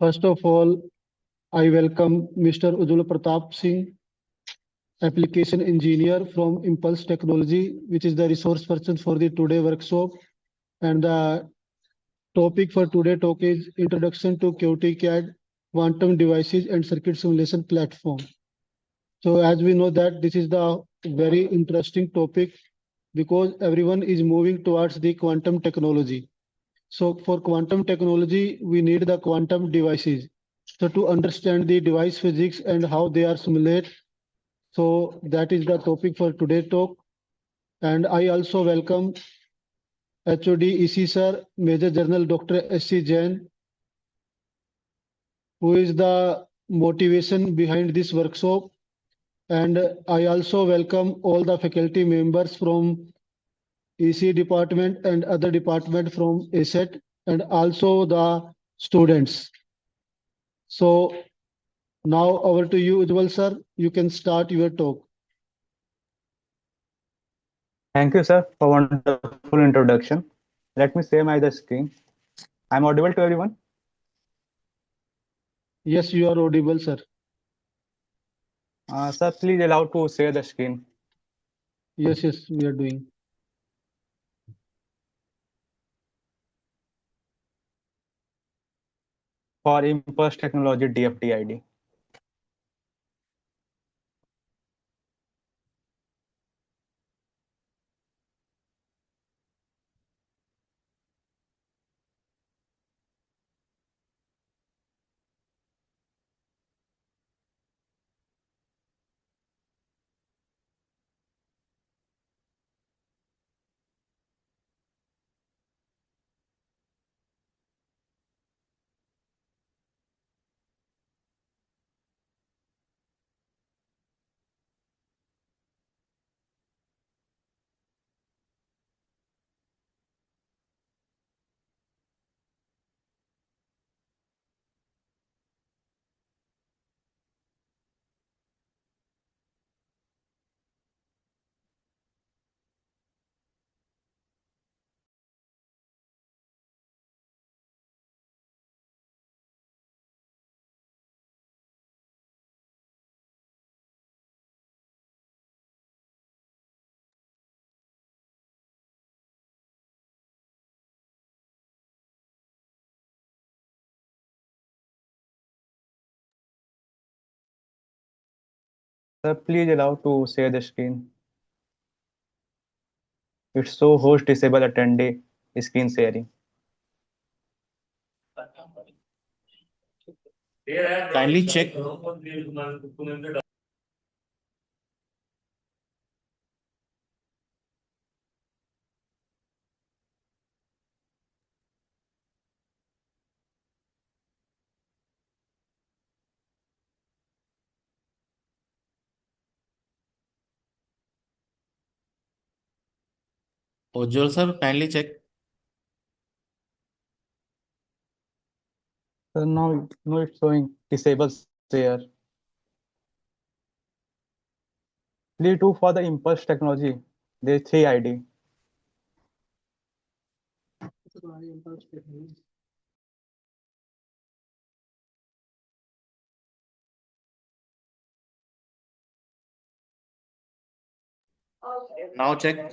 First of all, I welcome Mr. Ujjwal Pratap Singh, application engineer from Impulse Technology, which is the resource person for the today workshop. And the topic for today talk is Introduction to QTCAD, Quantum Devices and Circuit Simulation Platform. So as we know that this is the very interesting topic because everyone is moving towards the quantum technology. So for quantum technology, we need the quantum devices. So to understand the device physics and how they are simulated, so that is the topic for today talk. And I also welcome HOD EC sir, Major General Dr. SC Jain, who is the motivation behind this workshop. And I also welcome all the faculty members from EC department and other department from ASET and also the students. So now over to you, Ujjwal sir. You can start your talk. Thank you, sir, for wonderful introduction. Let me share my the screen. I'm audible to everyone. Yes, you are audible, sir. Sir, please allow to share the screen. Yes, we are doing. For Impulse Technology DFT ID. Sir, please allow to share the screen. It's so host disable attendee screen sharing. Kindly check. Ojjwal sir, kindly check. So now it's showing disable share. Please do for the Impulse Technology. There's 3 ID. Now check.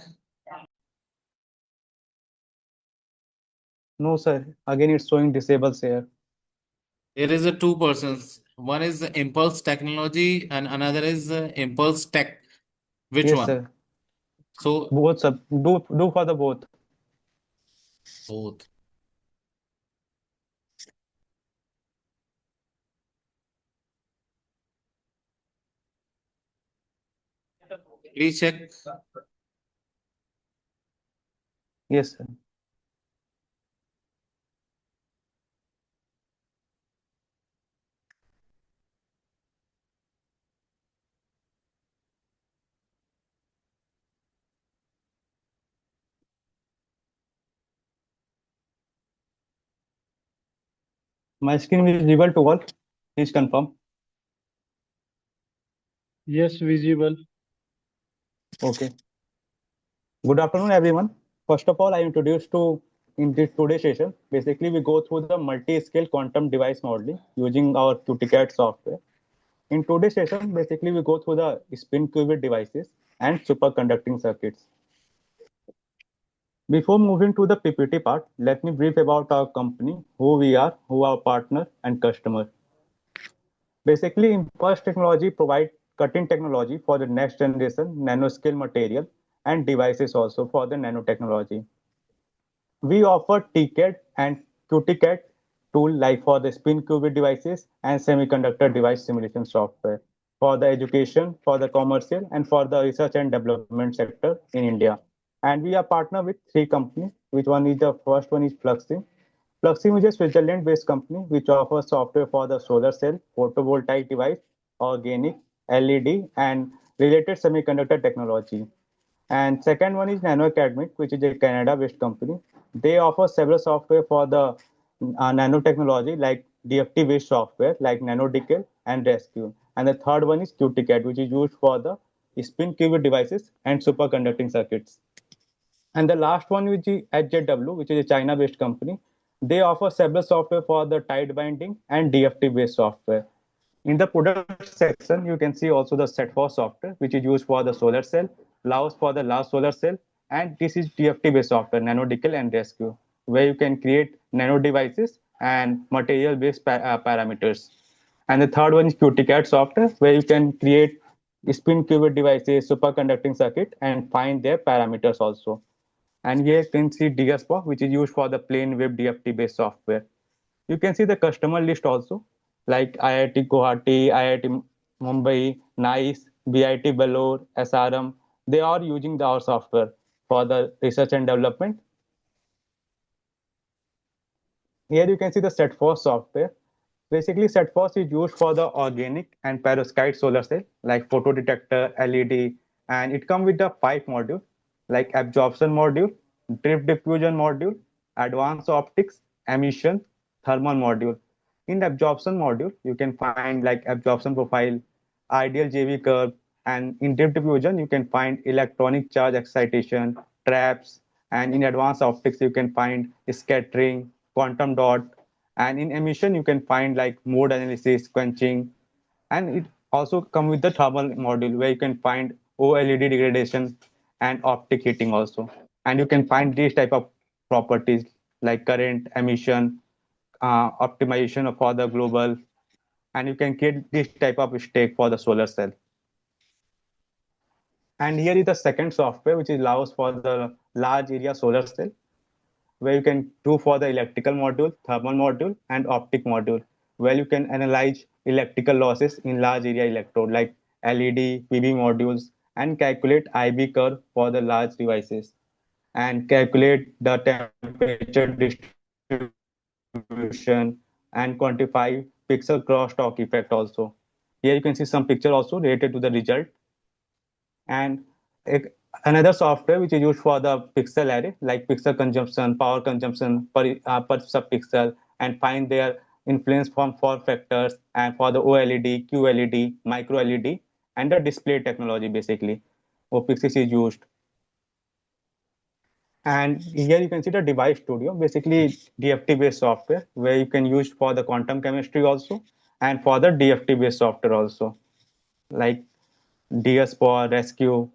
No, sir. Again, it's showing disable share. There is a two persons. One is Impulse Technology and another is Impulse Tech. Which Yes, one? sir. So Both, sir. Do for the both. both. Please check. Yes, sir. My screen is visible to all. Please confirm. Yes, visible. Okay. Good afternoon, everyone. First of all, I introduce to in this today's session, basically we go through the multi-scale quantum device modeling using our QTCAD software. In today's session, basically we go through the spin qubit devices and superconducting circuits. Before moving to the PPT part, let me brief about our company, who we are, who are our partner and customer. Basically, Impulse Technology provides cutting technology for the next generation nanoscale material and devices also for the nanotechnology. We offer TCAD and QTCAD tool like for the spin qubit devices and semiconductor device simulation software for the education, for the commercial, and for the research and development sector in India. And we are partner with three companies, which one is the first one is Fluxim. Fluxim is a Switzerland-based company which offers software for the solar cell, photovoltaic device, organic, LED, and related semiconductor technology. And second one is Nano Academic, which is a Canada-based company. They offer several software for the nanotechnology like DFT-based software like NanoDecal and Rescue. And the third one is QTCAD, which is used for the spin qubit devices and superconducting circuits. And the last one, which is HJW, which is a China-based company. They offer several software for the tight binding and DFT-based software. In the product section, you can see also the set-for software, which is used for the solar cell, allows for the large solar cell, and this is DFT-based software, NanoDecal and Rescue, where you can create nano devices and material-based parameters. And the third one is QTCAD software, where you can create spin qubit devices, superconducting circuit, and find their parameters also. And here you can see DSPO, which is used for the plain web DFT-based software. You can see the customer list also, like IIT Guwahati, IIT Mumbai, NICE, BIT Bangalore, SRM. They are using our software for the research and development. Here you can see the SetForce software. Basically, SetForce is used for the organic and perovskite solar cell, like photodetector, LED, and it comes with the 5 modules, like absorption module, drift diffusion module, advanced optics, emission, thermal module. In the absorption module, you can find like absorption profile, ideal JV curve, and in drift diffusion, you can find electronic charge excitation, traps, and in advanced optics, you can find scattering, quantum dot, and in emission, you can find like mode analysis, quenching, and it also come with the thermal module where you can find OLED degradation and optic heating also. And you can find these type of properties like current, emission, optimization for the global, and you can create this type of stack for the solar cell. And here is the second software which allows for the large area solar cell where you can do for the electrical module, thermal module, and optic module, where you can analyze electrical losses in large area electrode like LED, PV modules, and calculate IB curve for the large devices, and calculate the temperature distribution and quantify pixel crosstalk effect also. Here you can see some picture also related to the result. And another software which is used for the pixel array like pixel consumption, power consumption per subpixel, and find their influence from form factors and for the OLED, QLED, micro LED, and the display technology basically. OPX is used. And here you can see the device studio, basically DFT based software where you can use for the quantum chemistry also and for the DFT based software also like DS for rescue,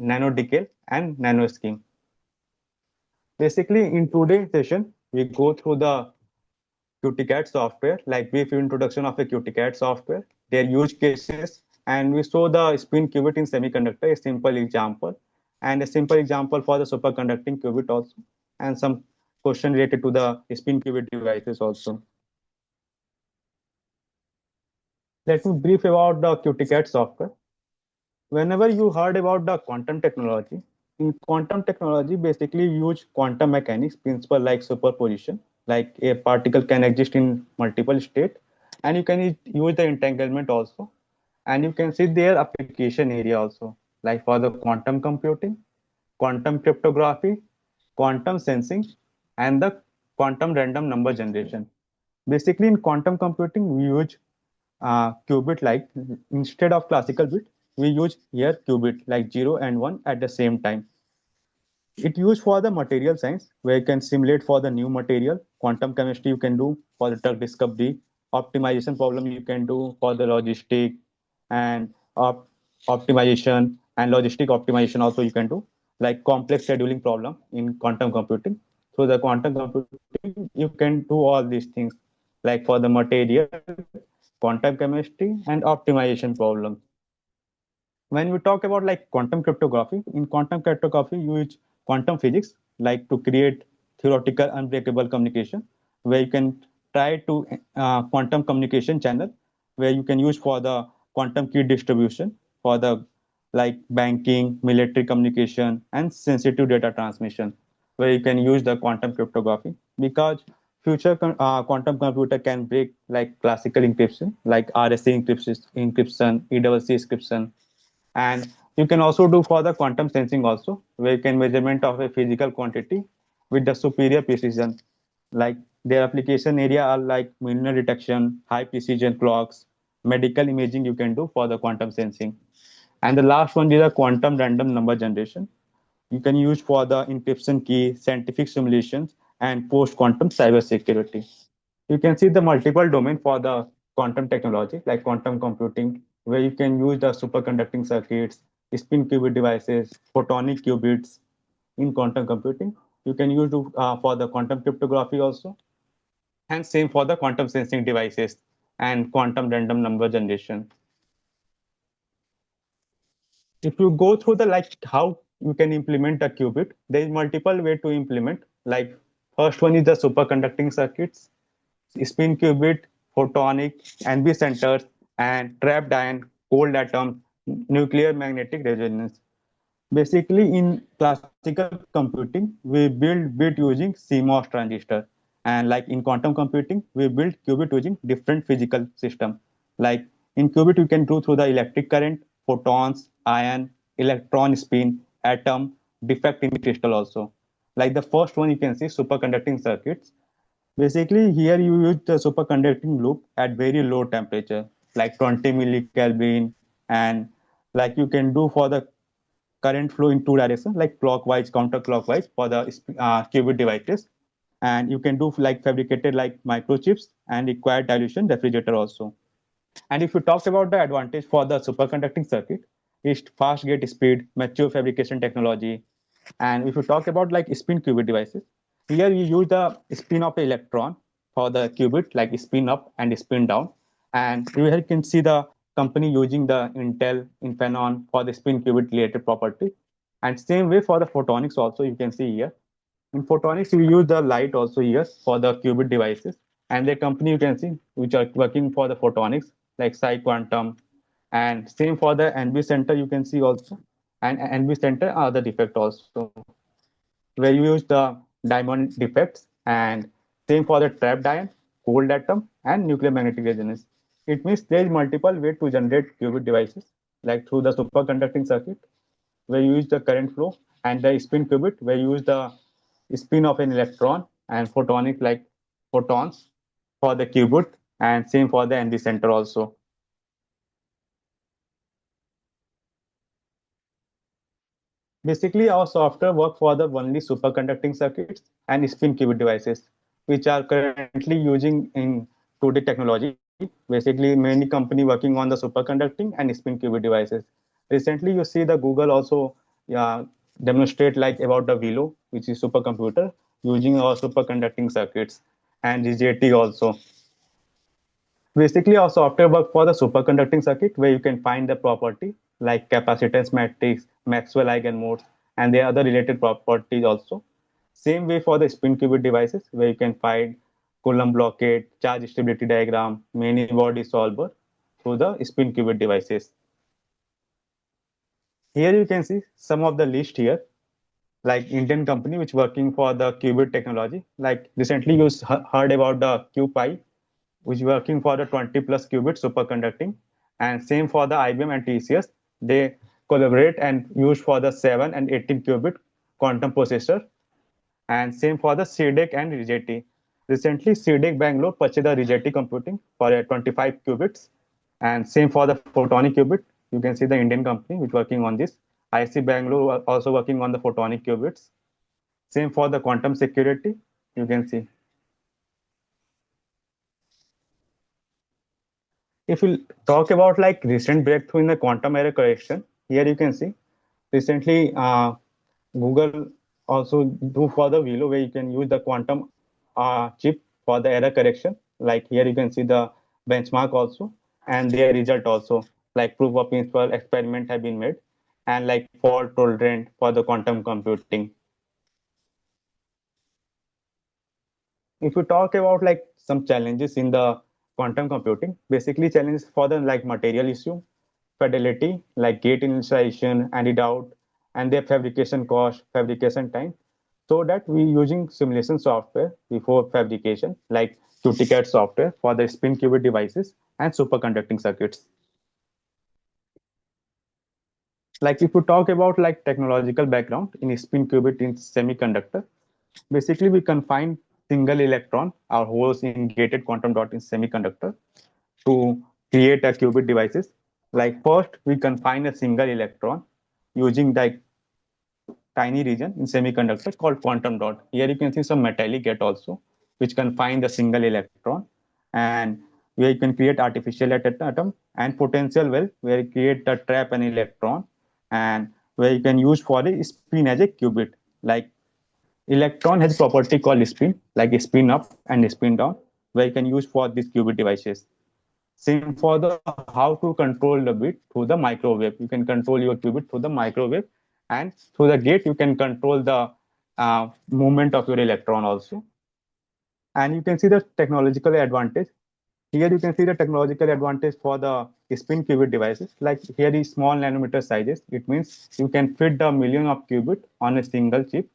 NanoDecal, and NanoScheme. Basically, in today's session, we go through the QTCAD software, like brief introduction of a QTCAD software, their use cases, and we show the spin qubit in semiconductor, a simple example, and a simple example for the superconducting qubit also, and some question related to the spin qubit devices also. Let me brief about the QTCAD software. Whenever you heard about the quantum technology, in quantum technology, basically use quantum mechanics principle like superposition, like a particle can exist in multiple state, and you can use the entanglement also, and you can see their application area also, like for the quantum computing, quantum cryptography, quantum sensing, and the quantum random number generation. Basically, in quantum computing, we use qubit like instead of classical bit we use here qubit like 0 and 1 at the same time. It used for the material science, where you can simulate for the new material. Quantum chemistry you can do for the drug discovery. Optimization problem you can do for the logistic and optimization and logistic optimization also you can do, like complex scheduling problem in quantum computing. So the quantum computing you can do all these things, like for the material, quantum chemistry, and optimization problems. When we talk about like quantum cryptography, in quantum cryptography you use quantum physics like to create theoretical unbreakable communication, where you can try to quantum communication channel, where you can use for the quantum key distribution for the like banking, military communication, and sensitive data transmission, where you can use the quantum cryptography. Because future quantum computer can break like classical encryption like RSA encryption, ECC encryption. And you can also do for the quantum sensing also, where you can measurement of a physical quantity with the superior precision. Like their application area are like mineral detection, high precision clocks, medical imaging you can do for the quantum sensing. And the last one is a quantum random number generation. You can use for the encryption key, scientific simulations, and post quantum cyber security. You can see the multiple domain for the quantum technology, like quantum computing, where you can use the superconducting circuits, spin qubit devices, photonic qubits in quantum computing. You can use for the quantum cryptography also, and same for the quantum sensing devices and quantum random number generation. If you go through the like how you can implement a qubit, there is multiple way to implement. Like first one is the superconducting circuits, spin qubit, photonic, NB centers, and trapped ion, cold atoms, nuclear magnetic resonance. Basically, in classical computing, we build bit using CMOS transistor, and like in quantum computing, we build qubit using different physical system. Like in qubit, you can do through the electric current, photons, ion, electron spin, atom, defect in the crystal also. Like the first one, you can see superconducting circuits. Basically, here you use the superconducting loop at very low temperature, like 20 millikelvin, and like you can do for the current flow in two directions, like clockwise, counterclockwise for the qubit devices. And you can do like fabricated like microchips and required dilution refrigerator also. And if you talk about the advantage for the superconducting circuit, is fast gate speed, mature fabrication technology. And if you talk about like spin qubit devices, here you use the spin of electron for the qubit, like spin up and spin down. And you here can see the company using the Intel Infineon for the spin qubit related property. And same way for the photonics also, you can see here. In photonics, we use the light also here for the qubit devices. And the company you can see, which are working for the photonics, like Psi Quantum. And same for the NB center, you can see also. And NB center are the defect also, where you use the diamond defects. And same for the trapped ion, cold atom, and nuclear magnetic resonance. It means there is multiple way to generate qubit devices, like through the superconducting circuit, where you use the current flow, and the spin qubit, where you use the spin of an electron, and photonic like photons for the qubit, and same for the ND center also. Basically, our software work for the only superconducting circuits and spin qubit devices, which are currently using in today technology. Basically, many company working on the superconducting and spin qubit devices. Recently, you see the Google also demonstrate like about the Velo, which is supercomputer using our superconducting circuits, and GJT also. Basically, our software work for the superconducting circuit, where you can find the property like capacitance matrix, Maxwell eigenmodes, and the other related properties also. Same way for the spin qubit devices, where you can find Coulomb blockade, charge stability diagram, many body solver through the spin qubit devices. Here you can see some of the list here, like Indian company which working for the qubit technology. Like recently you heard about the QPI, which is working for the 20 plus qubit superconducting, and same for the IBM and TCS. They collaborate and use for the 7 and 18 qubit quantum processor, and same for the CDEC and RIGETI. Recently, CDEC Bangalore purchased the RIGETI computing for 25 qubits, and same for the photonic qubit. You can see the Indian company which working on this. IC Bangalore also working on the photonic qubits. Same for the quantum security, you can see. If we talk about like recent breakthrough in the quantum error correction, here you can see recently Google also do for the Velo where you can use the quantum chip for the error correction. Like here you can see the benchmark also and their result also. Like proof of principle experiment have been made and like fault tolerant for the quantum computing. If you talk about like some challenges in the quantum computing, basically challenges for the like material issue, fidelity, like gate initialization, anti-doubt, and their fabrication cost, fabrication time. So that we using simulation software before fabrication, like QTCAD software for the spin qubit devices and superconducting circuits. Like if you talk about like technological background in spin qubit in semiconductor, basically we confine single electron or holes in gated quantum dot in semiconductor to create a qubit devices. Like first, we confine a single electron using the tiny region in semiconductor called quantum dot. Here you can see some metallic gate also, which confine the single electron, and where you can create artificial atom and potential well, where you create the trap an electron, and where you can use for the spin as a qubit. Like electron has property called spin, like spin up and spin down, where you can use for these qubit devices. Same for the how to control the bit through the microwave. You can control your qubit through the microwave, and through the gate you can control the movement of your electron also. And you can see the technological advantage. Here you can see the technological advantage for the spin qubit devices. Like here is small nanometer sizes. It means you can fit the million of qubit on a single chip,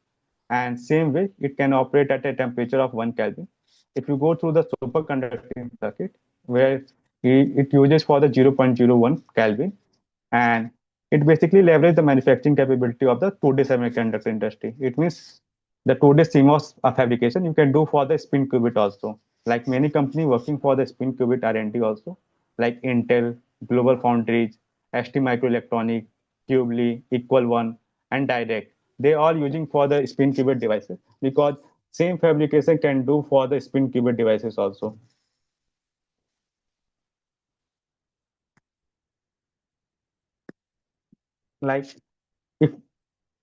and same way it can operate at a temperature of 1 Kelvin. If you go through the superconducting circuit, where it uses for the 0.01 Kelvin, and it basically leverages the manufacturing capability of the 2D semiconductor industry. It means the 2D CMOS fabrication you can do for the spin qubit also. Like many companies working for the spin qubit R&D also, like Intel, Global Foundries, ST Microelectronic, Cubely, Equal One, and Direct. They are using for the spin qubit devices because same fabrication can do for the spin qubit devices also. Like if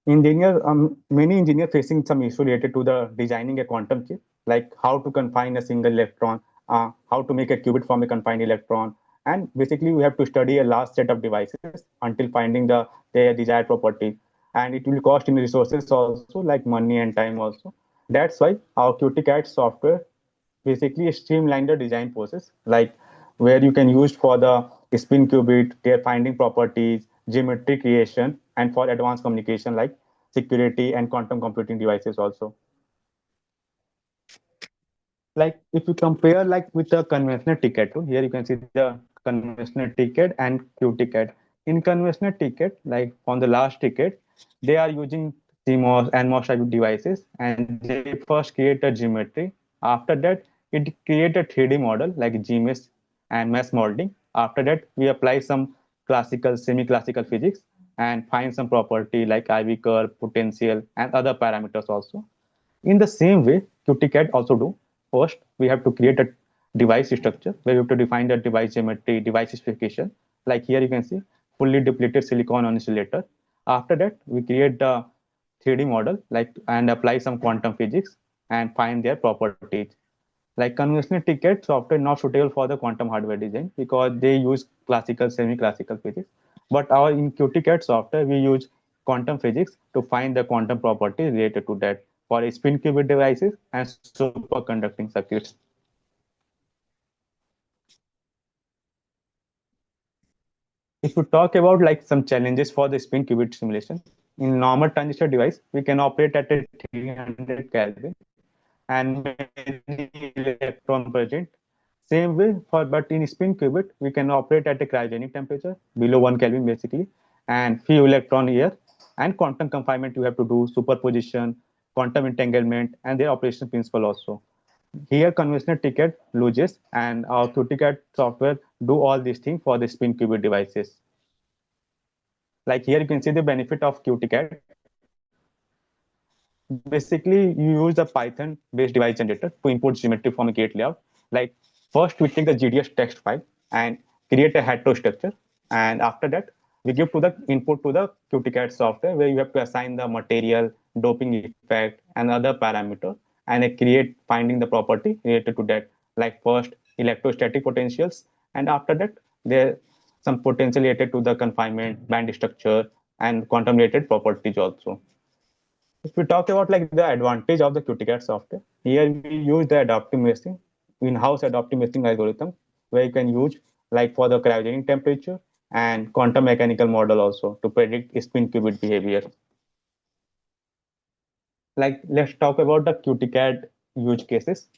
many engineers facing some issue related to the designing a quantum chip, like how to confine a single electron, how to make a qubit from a confined electron, and basically we have to study a large set of devices until finding their desired property, and it will cost in resources also, like money and time also. That's why our QTCAD software basically streamline the design process, like where you can use for the spin qubit, their finding properties, geometry creation, and for advanced communication like security and quantum computing devices also. Like if you compare like with the conventional ticket tool, here you can see the conventional ticket and QTCAD. In conventional ticket, like on the last ticket, they are using CMOS and MOS type devices, and they first create a geometry. After that, it create a 3D model like GMS and mesh modeling. After that, we apply some classical, semi-classical physics and find some property like IV curve, potential, and other parameters also. In the same way, QTCAD also do. First, we have to create a device structure where we have to define the device geometry, device specification. Like here you can see fully depleted silicon on insulator. After that, we create the 3D model like and apply some quantum physics and find their properties. Like conventional ticket software not suitable for the quantum hardware design because they use classical, semi-classical physics. But our in QTCAD software, we use quantum physics to find the quantum properties related to that for spin qubit devices and superconducting circuits. If we talk about like some challenges for the spin qubit simulation, in normal transistor device, we can operate at a 300 Kelvin and many electron present. Same way for but in spin qubit, we can operate at a cryogenic temperature below 1 Kelvin basically, and few electron here. And quantum confinement, you have to do superposition, quantum entanglement, and their operation principle also. Here, conventional ticket loses, and our QTCAD software do all these things for the spin qubit devices. Like here, you can see the benefit of QTCAD. Basically, you use the Python-based device generator to import geometry from a gate layout. Like first, we take the GDS text file and create a heterostructure, and after that, we give to the input to the QTCAD software where you have to assign the material, doping effect, and other parameter, and create finding the property related to that. Like first, electrostatic potentials, and after that, there some potential related to the confinement, band structure, and quantum related properties also. If we talk about like the advantage of the QTCAD software, here we use the adaptive meshing, in-house adaptive meshing algorithm, where you can use like for the cryogenic temperature and quantum mechanical model also to predict spin qubit behavior. Like let's talk about the QTCAD use cases,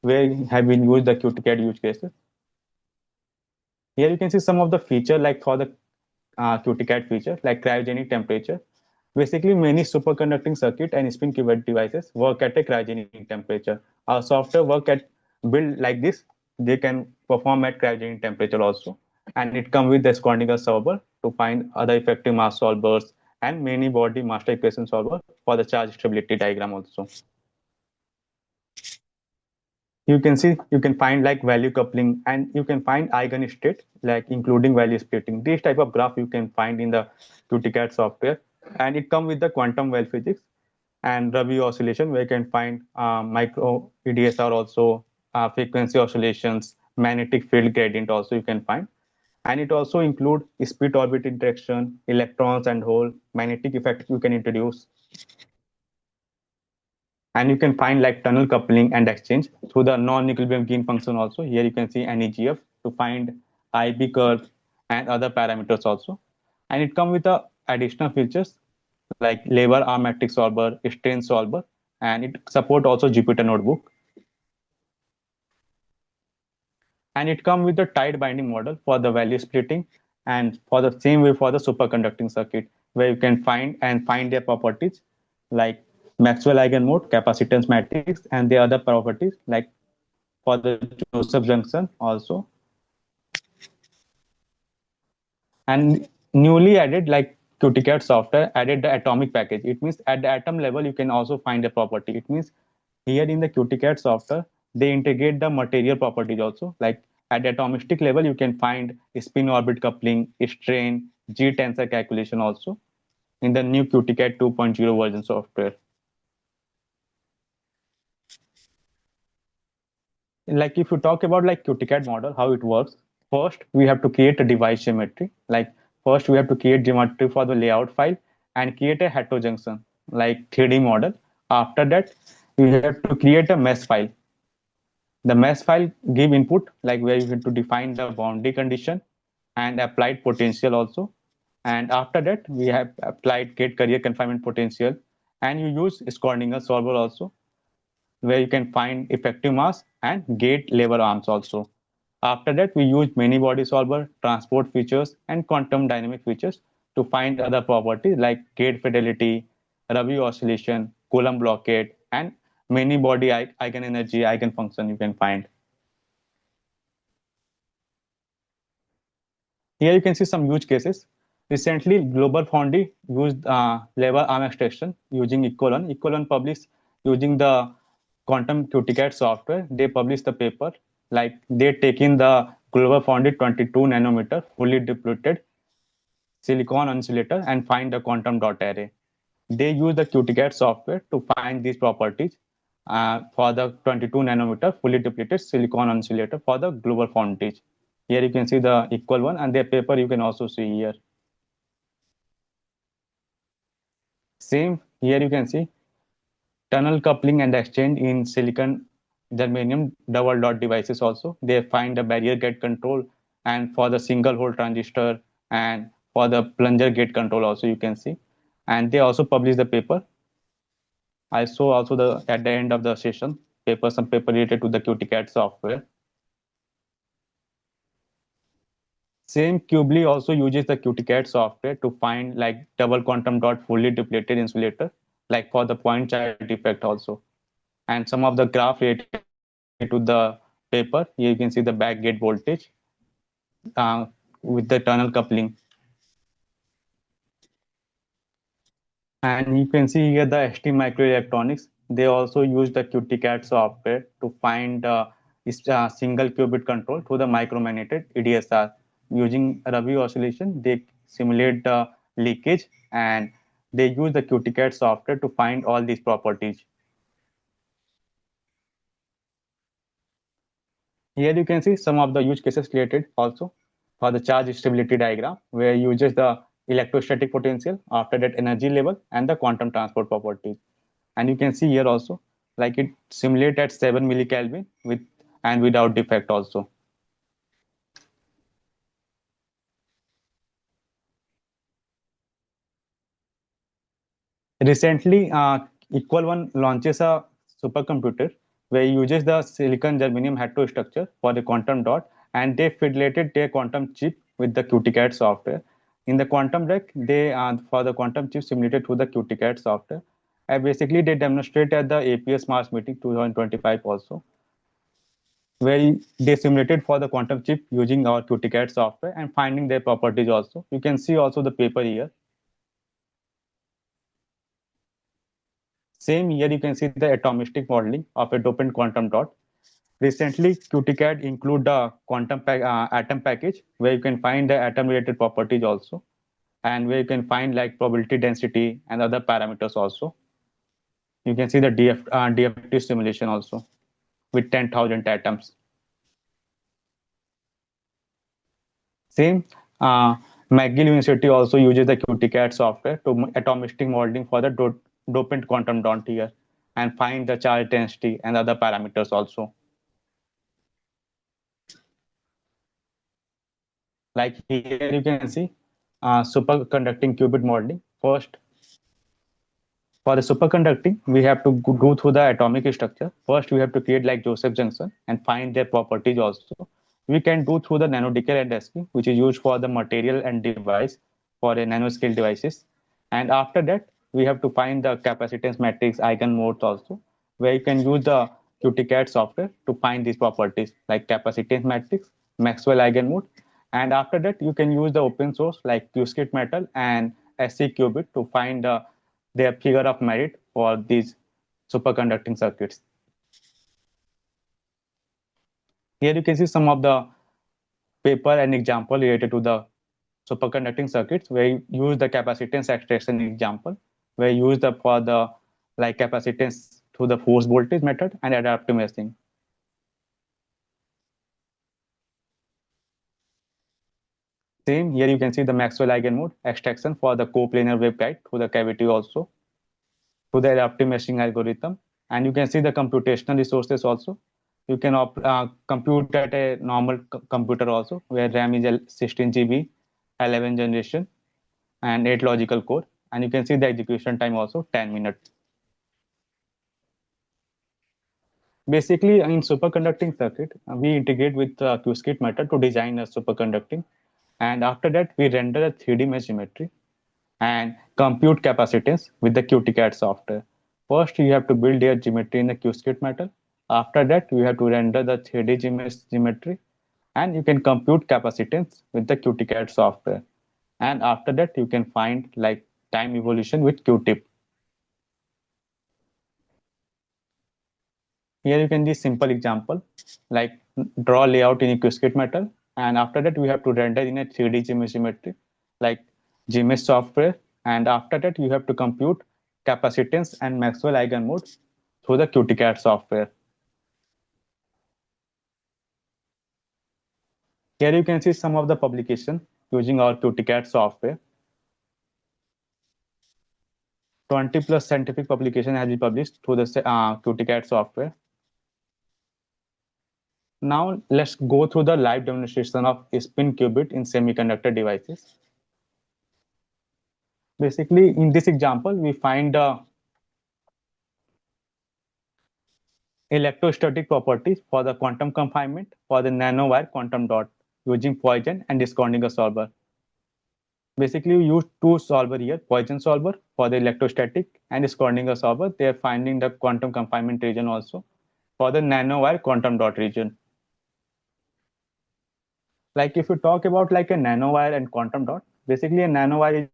where have been used the QTCAD use cases. Here you can see some of the feature like for the QTCAD feature like cryogenic temperature. Basically, many superconducting circuit and spin qubit devices work at a cryogenic temperature. Our software work at build like this. They can perform at cryogenic temperature also, and it comes with the Schrodinger solver to find other effective mass solvers and many body master equation solver for the charge stability diagram also. You can see you can find like value coupling and you can find eigenstate like including value splitting. This type of graph you can find in the QTCAD software, and it comes with the quantum well physics and Rabi oscillation where you can find micro EDSR also, frequency oscillations, magnetic field gradient also you can find, and it also include split orbit interaction, electrons and hole, magnetic effect you can introduce, and you can find like tunnel coupling and exchange through the non-equilibrium gain function also. Here you can see NEGF to find IB curve and other parameters also. And it comes with the additional features like lever arm matrix solver, strain solver, and it support also Jupyter notebook. And it comes with the tight binding model for the value splitting and for the same way for the superconducting circuit where you can find their properties like Maxwell eigenmode, capacitance matrix, and the other properties like for the Joseph junction also. And newly added like QTCAD software added the atomic package. It means at the atom level you can also find a property. It means here in the QTCAD software they integrate the material properties also. Like at the atomistic level you can find spin orbit coupling, strain, G tensor calculation also in the new QTCAD 2.0 version software. Like if you talk about like QTCAD model, how it works, first we have to create a device geometry. Like first we have to create geometry for the layout file and create a heterojunction like 3D model. After that, we have to create a mesh file. The mesh file give input like where you have to define the boundary condition and applied potential also. And after that, we have applied gate carrier confinement potential, and you use Schrodinger solver also where you can find effective mass and gate lever arms also. After that, we use many body solver, transport features, and quantum dynamic features to find other properties like gate fidelity, Rabi oscillation, Coulomb blockade, and many body eigenenergy, eigenfunction you can find. Here you can see some use cases. Recently, Global Foundry used lever arm extraction using Equalon. Equalon published using the quantum QTCAD software. They published the paper like they taken the Global Foundry 22 nanometer fully depleted silicon insulator and find the quantum dot array. They use the QTCAD software to find these properties for the 22 nanometer fully depleted silicon insulator for the Global Foundry. Here you can see the equal one and their paper you can also see here. Same here you can see tunnel coupling and exchange in silicon germanium double dot devices also. They find the barrier gate control and for the single hole transistor and for the plunger gate control also you can see. And they also publish the paper. I saw also the at the end of the session paper, some paper related to the QTCAD software. Same Qubely also uses the QTCAD software to find like double quantum dot fully depleted insulator, like for the point charge effect also. And some of the graph related to the paper, here you can see the back gate voltage uh, with the tunnel coupling. And you can see here the ST microelectronics. They also use the QTCAD software to find single qubit control through the micromagnetic EDSR. Using Rabi oscillation, they simulate the leakage and they use the QTCAD software to find all these properties. Here you can see some of the use cases created also for the charge stability diagram, where you uses the electrostatic potential, after that energy level, and the quantum transport properties. And you can see here also, like it simulate at 7 millikelvin with and without defect also. Recently, Equal One launches a supercomputer where it uses the silicon germanium heterostructure for the quantum dot, and they fiddleted their quantum chip with the QTCAD software. In the quantum rack, they for the quantum chip simulated through the QTCAD software. And basically, they demonstrate at the APS Mars meeting 2025 also, where they simulated for the quantum chip using our QTCAD software and finding their properties also. You can see also the paper here. Same here, you can see the atomistic modeling of a dopant quantum dot. Recently, QTCAD include the atom package where you can find the atom-related properties also, and where you can find like probability density and other parameters also. You can see the DFT simulation also with 10,000 atoms. Same, McGill University also uses the QTCAD software to atomistic modeling for the dopant quantum dot here and find the charge density and other parameters also. Like here you can see superconducting qubit modeling. First, for the superconducting, we have to go through the atomic structure. First, we have to create like Joseph junction and find their properties also. We can do through the nanodecay industry, which is used for the material and device for a nanoscale devices. And after that, we have to find the capacitance matrix eigenmodes also, where you can use the QTCAD software to find these properties like capacitance matrix, Maxwell eigenmode. And after that, you can use the open source like QScript metal and SC qubit to find their figure of merit for these superconducting circuits. Here you can see some of the paper and example related to the superconducting circuits where you use the capacitance extraction example, where you use the for the like capacitance through the force voltage method and adaptive meshing. Same here you can see the Maxwell eigenmode extraction for the coplanar waveguide through the cavity also through the adaptive meshing algorithm, and you can see the computational resources also. You can compute at a normal computer also, where RAM is 16 GB, 11 generation, and 8 logical core, and you can see the execution time also 10 minutes. Basically, in superconducting circuit, we integrate with the QScript method to design a superconducting, and after that we render a 3D mesh geometry and compute capacitance with the QTCAD software. First, you have to build your geometry in the QScript metal. After that, you have to render the 3D geometry, and you can compute capacitance with the QTCAD software. And after that, you can find like time evolution with QTIP. Here you can see simple example like draw layout in a QScript metal, and after that we have to render in a 3D geometry like GMS software, and after that you have to compute capacitance and Maxwell eigenmodes through the QTCAD software. Here you can see some of the publication using our QTCAD software. 20 plus scientific publication has been published through the QTCAD software. Now let's go through the live demonstration of spin qubit in semiconductor devices. Basically, in this example, we find the electrostatic properties for the quantum confinement for the nanowire quantum dot using Poisson and Schrödinger solver. Basically, we use two solver here, Poisson solver for the electrostatic and Schrödinger solver. They are finding the quantum confinement region also for the nanowire quantum dot region. Like if you talk about like a nanowire and quantum dot, basically a nanowire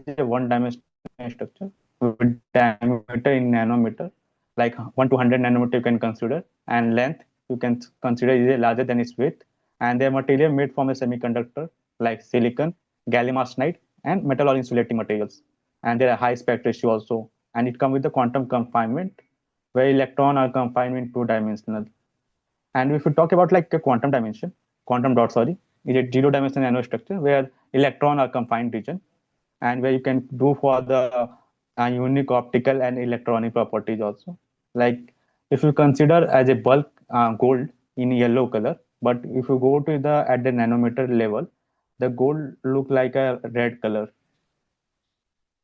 is a one-dimensional structure with diameter in nanometer, like 1 to 100 nanometer you can consider, and length you can consider is larger than its width, and their material made from a semiconductor like silicon, gallium arsenide, and metal or insulating materials, and there are high aspect ratio also, and it comes with the quantum confinement where electron are confined in two-dimensional. And if we talk about like a quantum dimension, quantum dot, sorry, is a zero-dimensional nanostructure where electron are confined region, and where you can do for the unique optical and electronic properties also. Like if you consider as a bulk gold in yellow color, but if you go to the at the nanometer level, the gold look like a red color.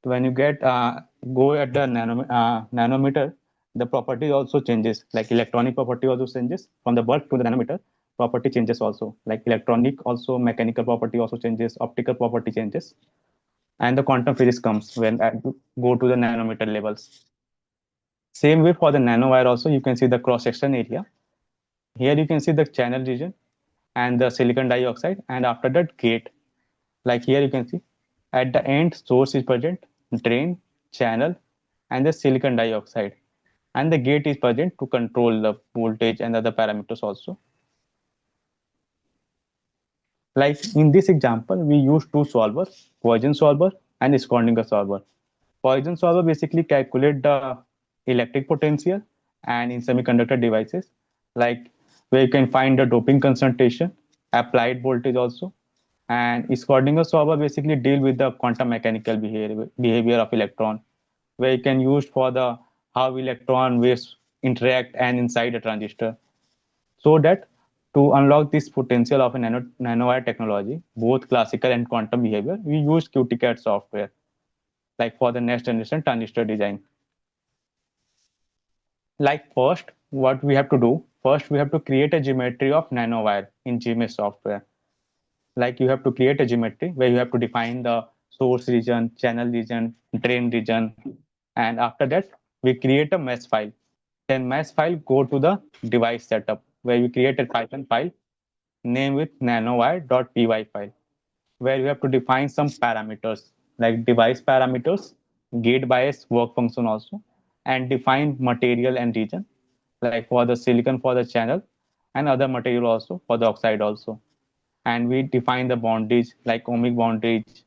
When you get go at the nanometer, the property also changes, like electronic property also changes from the bulk to the nanometer. Property changes also, like electronic also, mechanical property also changes, optical property changes, and the quantum physics comes when go to the nanometer levels. Same way for the nanowire also, you can see the cross section area. Here you can see the channel region and the silicon dioxide, and after that gate. Like here you can see at the end source is present, drain, channel, and the silicon dioxide, and the gate is present to control the voltage and other parameters also. Like in this example, we use two solvers, Poisson solver and Schrodinger solver. Poisson solver basically calculate the electric potential and in semiconductor devices, like where you can find the doping concentration, applied voltage also. And Schrodinger solver basically deal with the quantum mechanical behavior of electron, where you can use for the how electron waves interact and inside a transistor. So that to unlock this potential of a nanowire technology, both classical and quantum behavior, we use QTCAD software, like for the next generation transistor design. Like first, what we have to do, first we have to create a geometry of nanowire in GMS software. Like you have to create a geometry where you have to define the source region, channel region, drain region, and after that we create a mesh file. Then mesh file go to the device setup where you create a Python file name with nanowire.py file, where you have to define some parameters like device parameters, gate bias, work function also, and define material and region, like for the silicon for the channel and other material also for the oxide also. And we define the boundaries like ohmic boundaries,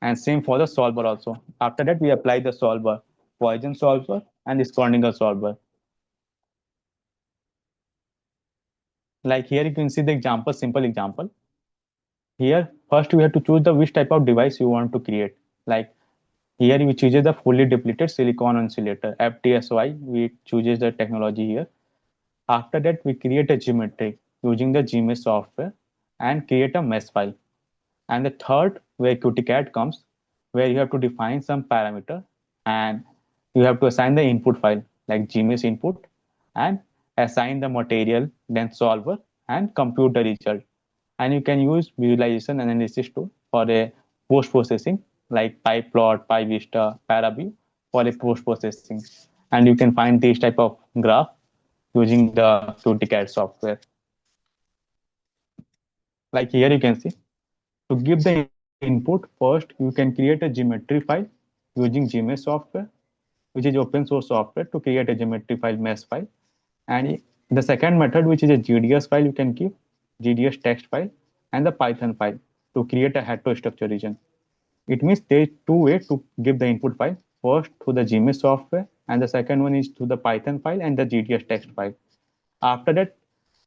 and same for the solver also. After that, we apply the solver, Poisson solver and Schrodinger solver. Like here you can see the example, simple example. Here, first we have to choose the which type of device you want to create. Like here we choose the fully depleted silicon insulator, FTSY, we chooses the technology here. After that, we create a geometry using the GMS software and create a mesh file. And the third, where QTCAD comes, where you have to define some parameter and you have to assign the input file like GMS input and assign the material, then solver and compute the result. And you can use visualization analysis tool for a post processing like PyPlot, PyVista, ParaView for a post processing. And you can find this type of graph using the QTCAD software. Like here you can see, to give the input, first you can create a geometry file using GMS software, which is open source software to create a geometry file, mesh file. And the second method, which is a GDS file, you can give GDS text file and the Python file to create a heterostructure region. It means there is two ways to give the input file. First through the GMS software, and the second one is through the Python file and the GDS text file. After that,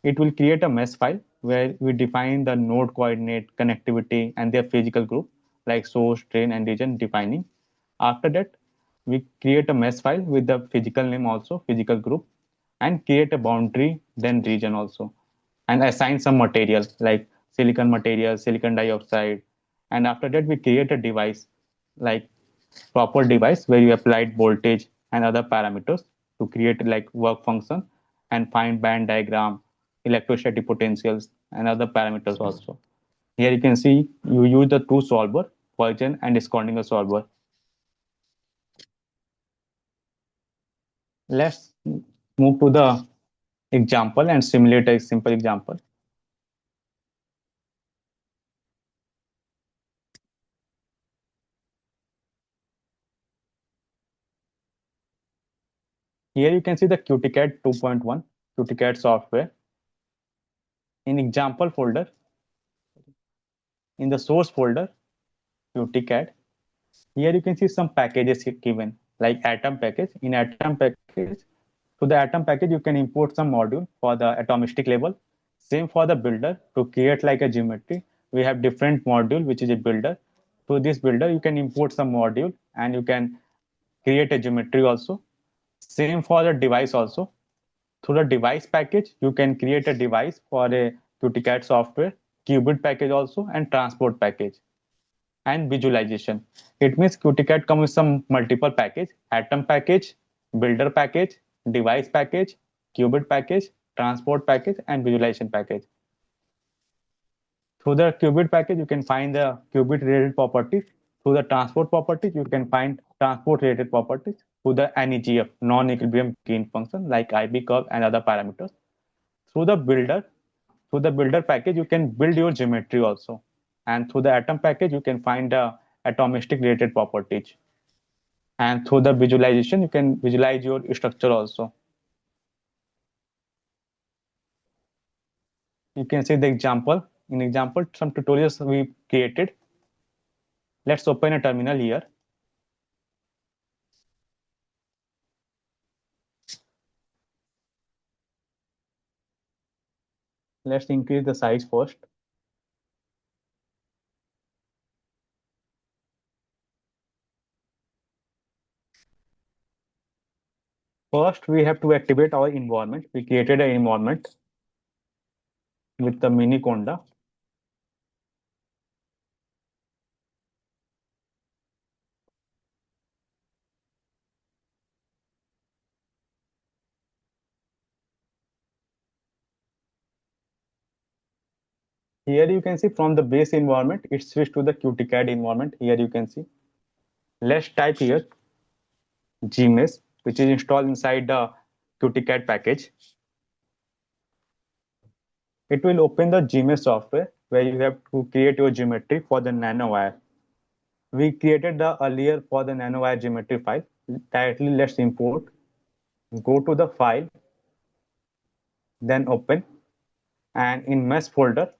it will create a mesh file where we define the node coordinate, connectivity, and their physical group like source, drain, and region defining. After that, we create a mesh file with the physical name also, physical group, and create a boundary, then region also, and assign some material like silicon material, silicon dioxide. And after that, we create a device like proper device where you applied voltage and other parameters to create like work function and find band diagram, electrostatic potentials, and other parameters also. Here you can see you use the two solver, Poisson and Schrodinger solver. Let's move to the example and simulate a simple example. Here you can see the QTCAD 2.1 QTCAD software. In example folder, in the source folder, QTCAD, here you can see some packages given like atom package. In atom package, to the atom package, you can import some module for the atomistic level. Same for the builder to create like a geometry. We have different module, which is a builder. To this builder, you can import some module and you can create a geometry also. Same for the device also. Through the device package, you can create a device for a QTCAD software, qubit package also, and transport package and visualization. It means QTCAD comes with some multiple package, atom package, builder package, device package, qubit package, transport package, and visualization package. Through the qubit package, you can find the qubit related properties. Through the transport properties, you can find transport related properties. Through the NEGF, non-equilibrium gain function like IB curve and other parameters. Through the builder, through the builder package, you can build your geometry also. And through the atom package, you can find the atomistic related properties. And through the visualization, you can visualize your structure also. You can see the example. In example, some tutorials we created. Let's open a terminal here. Let's increase the size first. First, we have to activate our environment. We created an environment with the mini conda. Here you can see from the base environment, it switched to the QTCAD environment. Here you can see. Let's type here Gmesh, which is installed inside the QTCAD package. It will open the Gmesh software where you have to create your geometry for the nanowire. We created the earlier for the nanowire geometry file. Directly let's import. Go to the file, then open, and in mesh folder,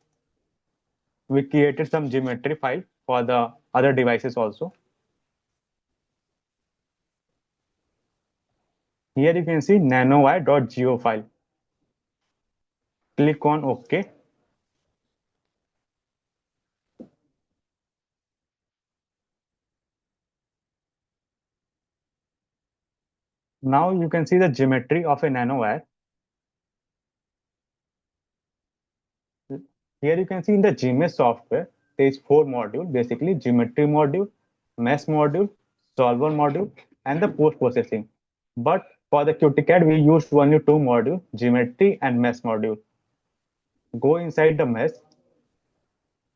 we created some geometry file for the other devices also. Here you can see nanowire.geo file. Click on OK. Now you can see the geometry of a nanowire. Here you can see in the Gmesh software, there is 4 modules, basically geometry module, mesh module, solver module, and the post-processing. But for the QTCAD, we used only 2 modules, geometry and mesh module. Go inside the mesh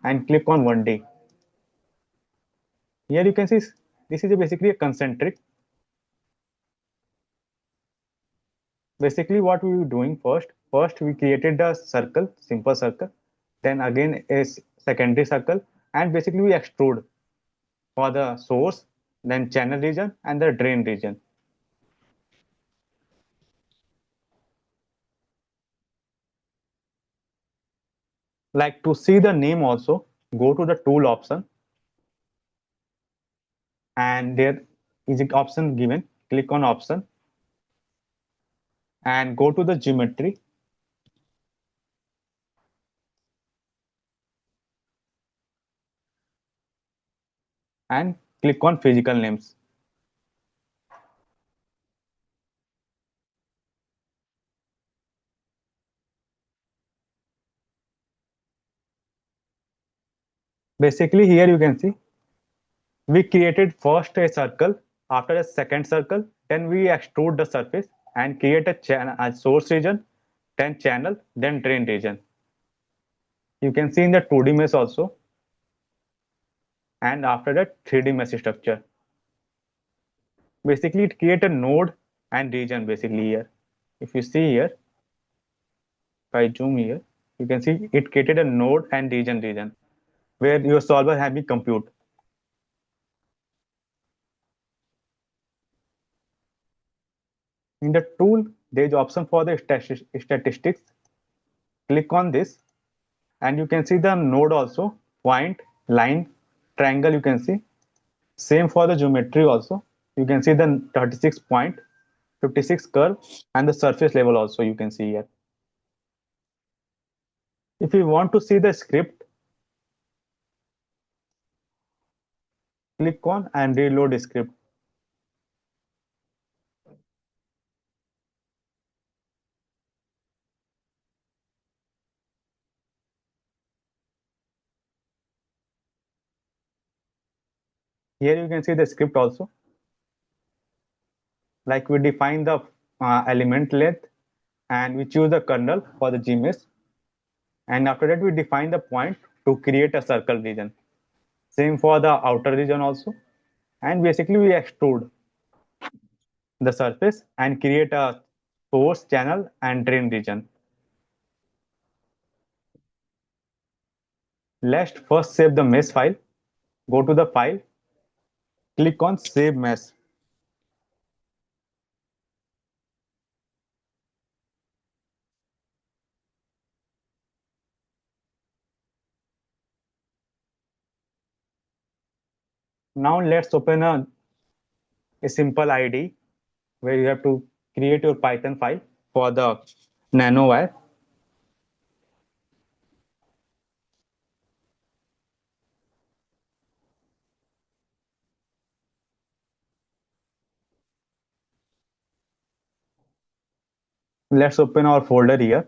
and click on 1D. Here you can see this is basically a concentric. Basically what we were doing first we created a circle, simple circle, then again a secondary circle, and basically we extrude for the source, then channel region and the drain region. Like to see the name also, go to the tool option and there is an option given. Click on option and go to the geometry. And click on physical names. Basically here you can see we created first a circle, after a second circle, then we extrude the surface and create a channel, a source region, then channel, then drain region. You can see in the 2D mesh also, and after that 3D mesh structure. Basically it create a node and region basically here. If you see here, if I zoom here, you can see it created a node and region where your solver have been compute. In the tool, there is option for the statistics. Click on this and you can see the node also, point, line, triangle you can see. Same for the geometry also. You can see the 36 point, 56 curve and the surface level also you can see here. If you want to see the script, click on and reload script. Here you can see the script also. Like we define the element length and we choose the kernel for the GMS. And after that, we define the point to create a circle region. Same for the outer region also. And basically we extrude the surface and create a source, channel and drain region. Let's first save the mesh file. Go to the file, click on save mesh. Now let's open a simple IDE where you have to create your Python file for the nanowire. Let's open our folder here.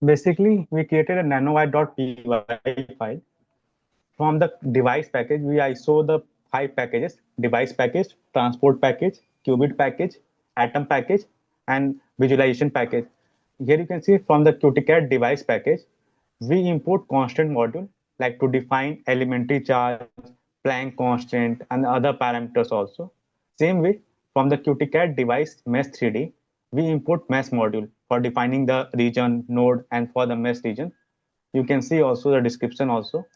Basically, we created a nanowire.py file. From the device package, I saw the 5 packages: device package, transport package, qubit package, atom package, and visualization package. Here you can see from the QTCAD device package, we import constant module like to define elementary charge, Planck constant, and other parameters also. Same way, from the QTCAD device mesh 3D, we import mesh module for defining the region, node, and for the mesh region. You can see also the description also.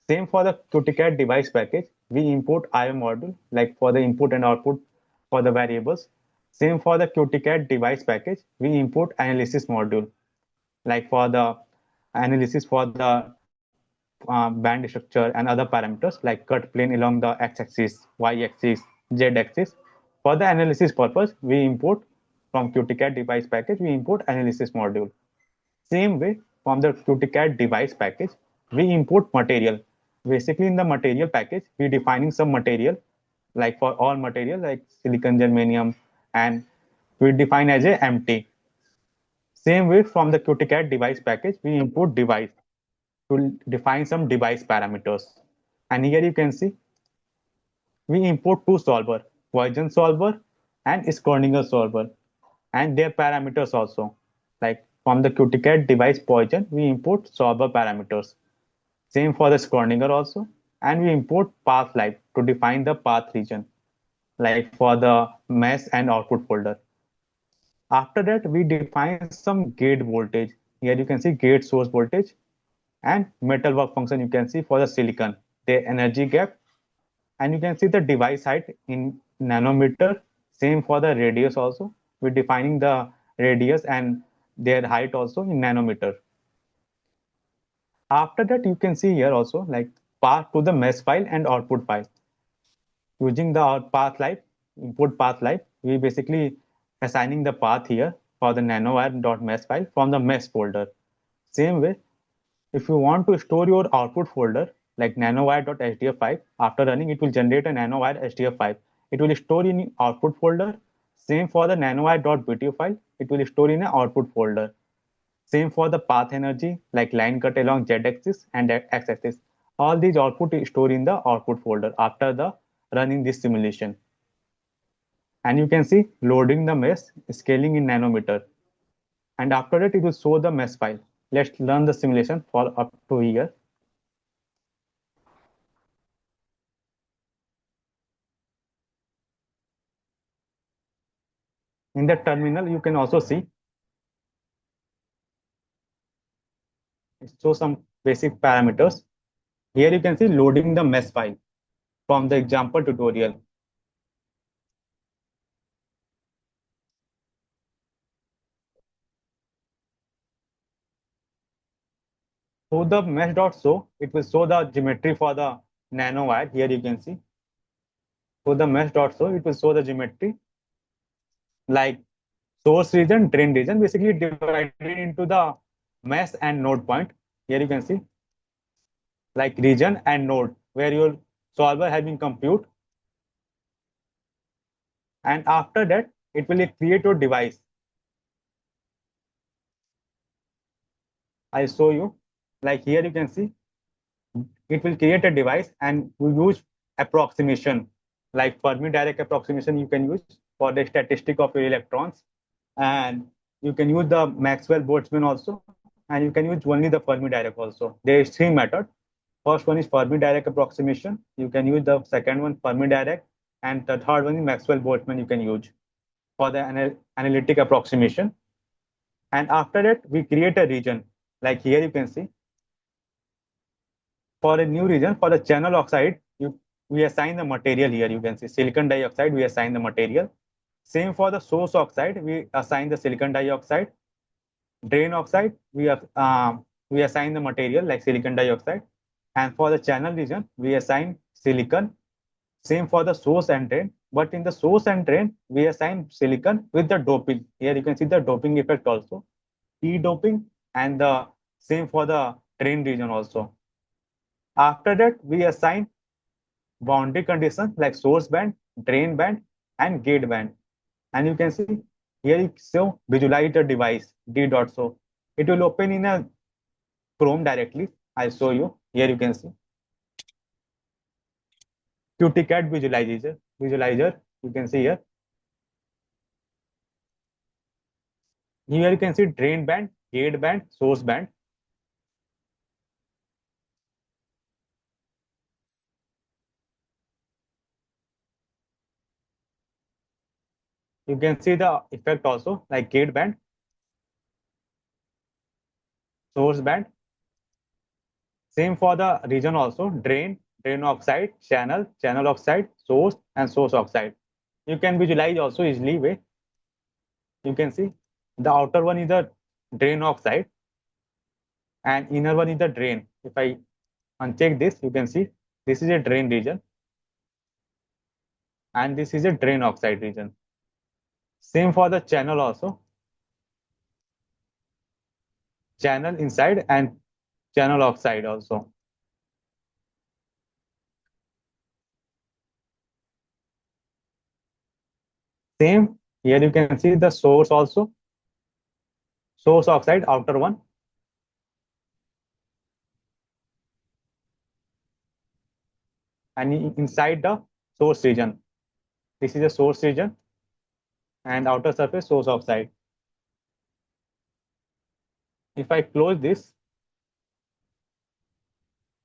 Same for the QTCAD device package. We import IO module like for the input and output for the variables. Same for the QTCAD device package. We import analysis module like for the analysis for the band structure and other parameters like cut plane along the x-axis, y-axis, z-axis. For the analysis purpose, we import from QTCAD device package, we import analysis module. Same way, from the QTCAD device package, we import material. Basically, in the material package, we defining some material, like for all material, like silicon, germanium, and we define as a empty. Same way, from the QTCAD device package, we import device to define some device parameters. And here you can see, we import two solver, Poisson solver and Schrodinger solver, and their parameters also. Like from the QTCAD device Poisson, we import solver parameters. Same for the Schrodinger also. And we import path life to define the path region, like for the mesh and output folder. After that, we define some gate voltage. Here you can see gate source voltage and metal work function you can see for the silicon, the energy gap, and you can see the device height in nanometer. Same for the radius also. We're defining the radius and their height also in nanometer. After that, you can see here also like path to the mesh file and output file. Using the path life, input path life, we basically assigning the path here for the nanowire.mesh file from the mesh folder. Same way, if you want to store your output folder like nanowire.hdf file, after running, it will generate a nanowire hdf file. It will store in output folder. Same for the nanowire.btu file, it will store in an output folder. Same for the path energy, like line cut along z-axis and x-axis. All these output is stored in the output folder after the running this simulation. And you can see loading the mesh, scaling in nanometer. And after that, it will show the mesh file. Let's run the simulation for up to here. In the terminal, you can also see it shows some basic parameters. Here you can see loading the mesh file from the example tutorial. So the mesh.show, it will show the geometry for the nanowire. Here you can see. So the mesh.show, it will show the geometry like source region, drain region, basically divided into the mesh and node point. Here you can see like region and node where your solver has been compute. And after that, it will create your device. I'll show you. Like here you can see, it will create a device and we use approximation, like Fermi direct approximation you can use for the statistic of your electrons. And you can use the Maxwell-Boltzmann also, and you can use only the Fermi direct also. There is three methods. First one is Fermi direct approximation. You can use the second one Fermi direct, and the third one is Maxwell-Boltzmann you can use for the analytic approximation. And after that, we create a region. Like here you can see, for a new region, for the channel oxide, we assign the material here. You can see silicon dioxide, we assign the material. Same for the source oxide, we assign the silicon dioxide. Drain oxide, we assign the material like silicon dioxide. And for the channel region, we assign silicon. Same for the source and drain. But in the source and drain, we assign silicon with the doping. Here you can see the doping effect also. P-doping, and the same for the drain region also. After that, we assign boundary conditions like source band, drain band, and gate band. And you can see here you show visualize the device d.show. It will open in a Chrome directly. I'll show you. Here you can see QTCAD visualizer. You can see here. Here you can see drain band, gate band, source band. You can see the effect also like gate band, source band. Same for the region also, drain oxide, channel oxide, source, and source oxide. You can visualize also easily way. You can see the outer one is the drain oxide and inner one is the drain. If I uncheck this, you can see this is a drain region and this is a drain oxide region. Same for the channel also. Channel inside and channel oxide also. Same, here you can see the source also. Source oxide, outer one. And inside the source region. This is a source region and outer surface source oxide. If I close this,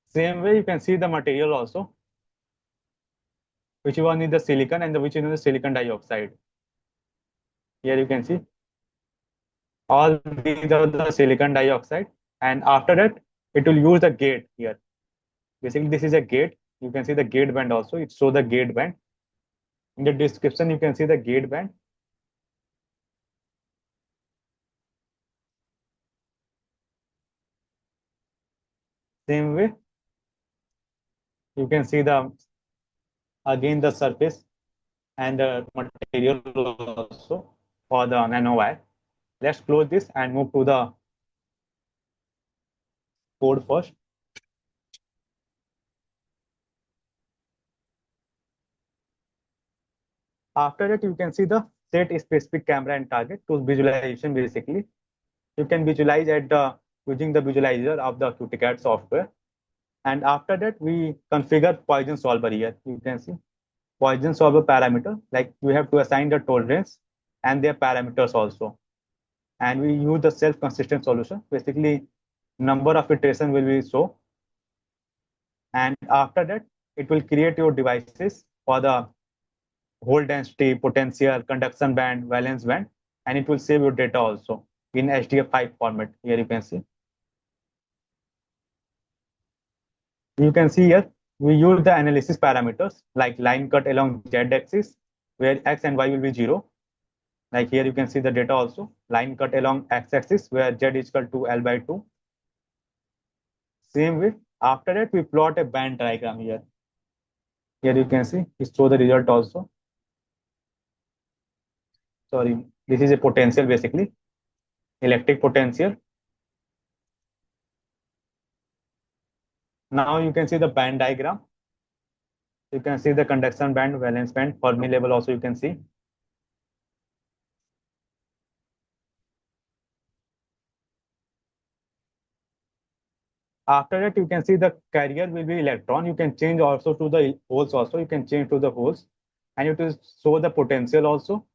same way you can see the material also. Which one is the silicon and which one is the silicon dioxide. Here you can see all these are the silicon dioxide, and after that it will use the gate here. Basically this is a gate. You can see the gate band also. It shows the gate band. In the description you can see the gate band. Same way you can see the again the surface and the material also for the nanowire. Let's close this and move to the code first. After that, you can see the set specific camera and target to visualization. Basically, you can visualize at the using the visualizer of the QTCAD software. And after that, we configure Poisson solver here. You can see Poisson solver parameter, like you have to assign the tolerance and their parameters also. And we use the self-consistent solution. Basically, number of iteration will be so. And after that, it will create your devices for the hole density, potential, conduction band, valence band, and it will save your data also in HDF5 format. Here you can see. You can see here, we use the analysis parameters like line cut along z-axis, where x and y will be 0. Like here you can see the data also, line cut along x-axis, where z is equal to L by 2. Same way, after that, we plot a band diagram here. Here you can see, it shows the result also. Sorry, this is a potential basically, electric potential. Now you can see the band diagram. You can see the conduction band, valence band, Fermi level also you can see. After that, you can see the carrier will be electron. You can change also to the holes also. You can change to the holes, and it will show the potential also.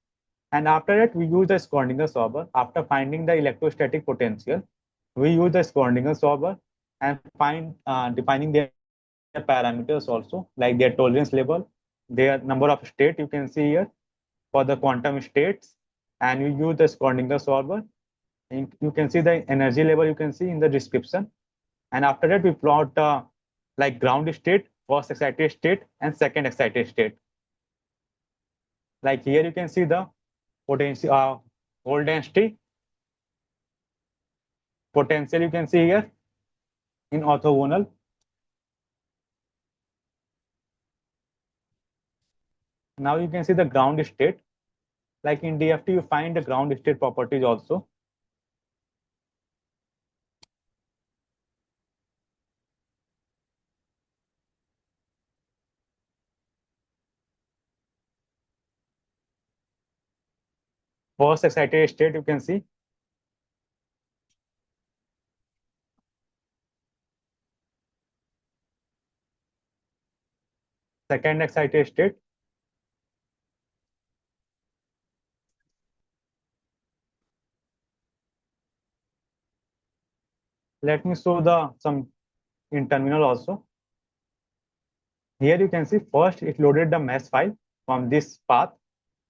And after that, we use the Schrodinger solver. After finding the electrostatic potential, we use the Schrodinger solver and find defining their parameters also, like their tolerance level, their number of state. You can see here for the quantum states, and you use the Schrodinger solver. And you can see the energy level. You can see in the description. And after that, we plot like ground state, first excited state, and second excited state. Like here, you can see the potential, hole density, potential. You can see here in orthogonal. Now you can see the ground state. Like in DFT, you find the ground state properties also. First excited state, you can see. Second excited state. Let me show the some in terminal also. Here you can see first it loaded the mesh file from this path,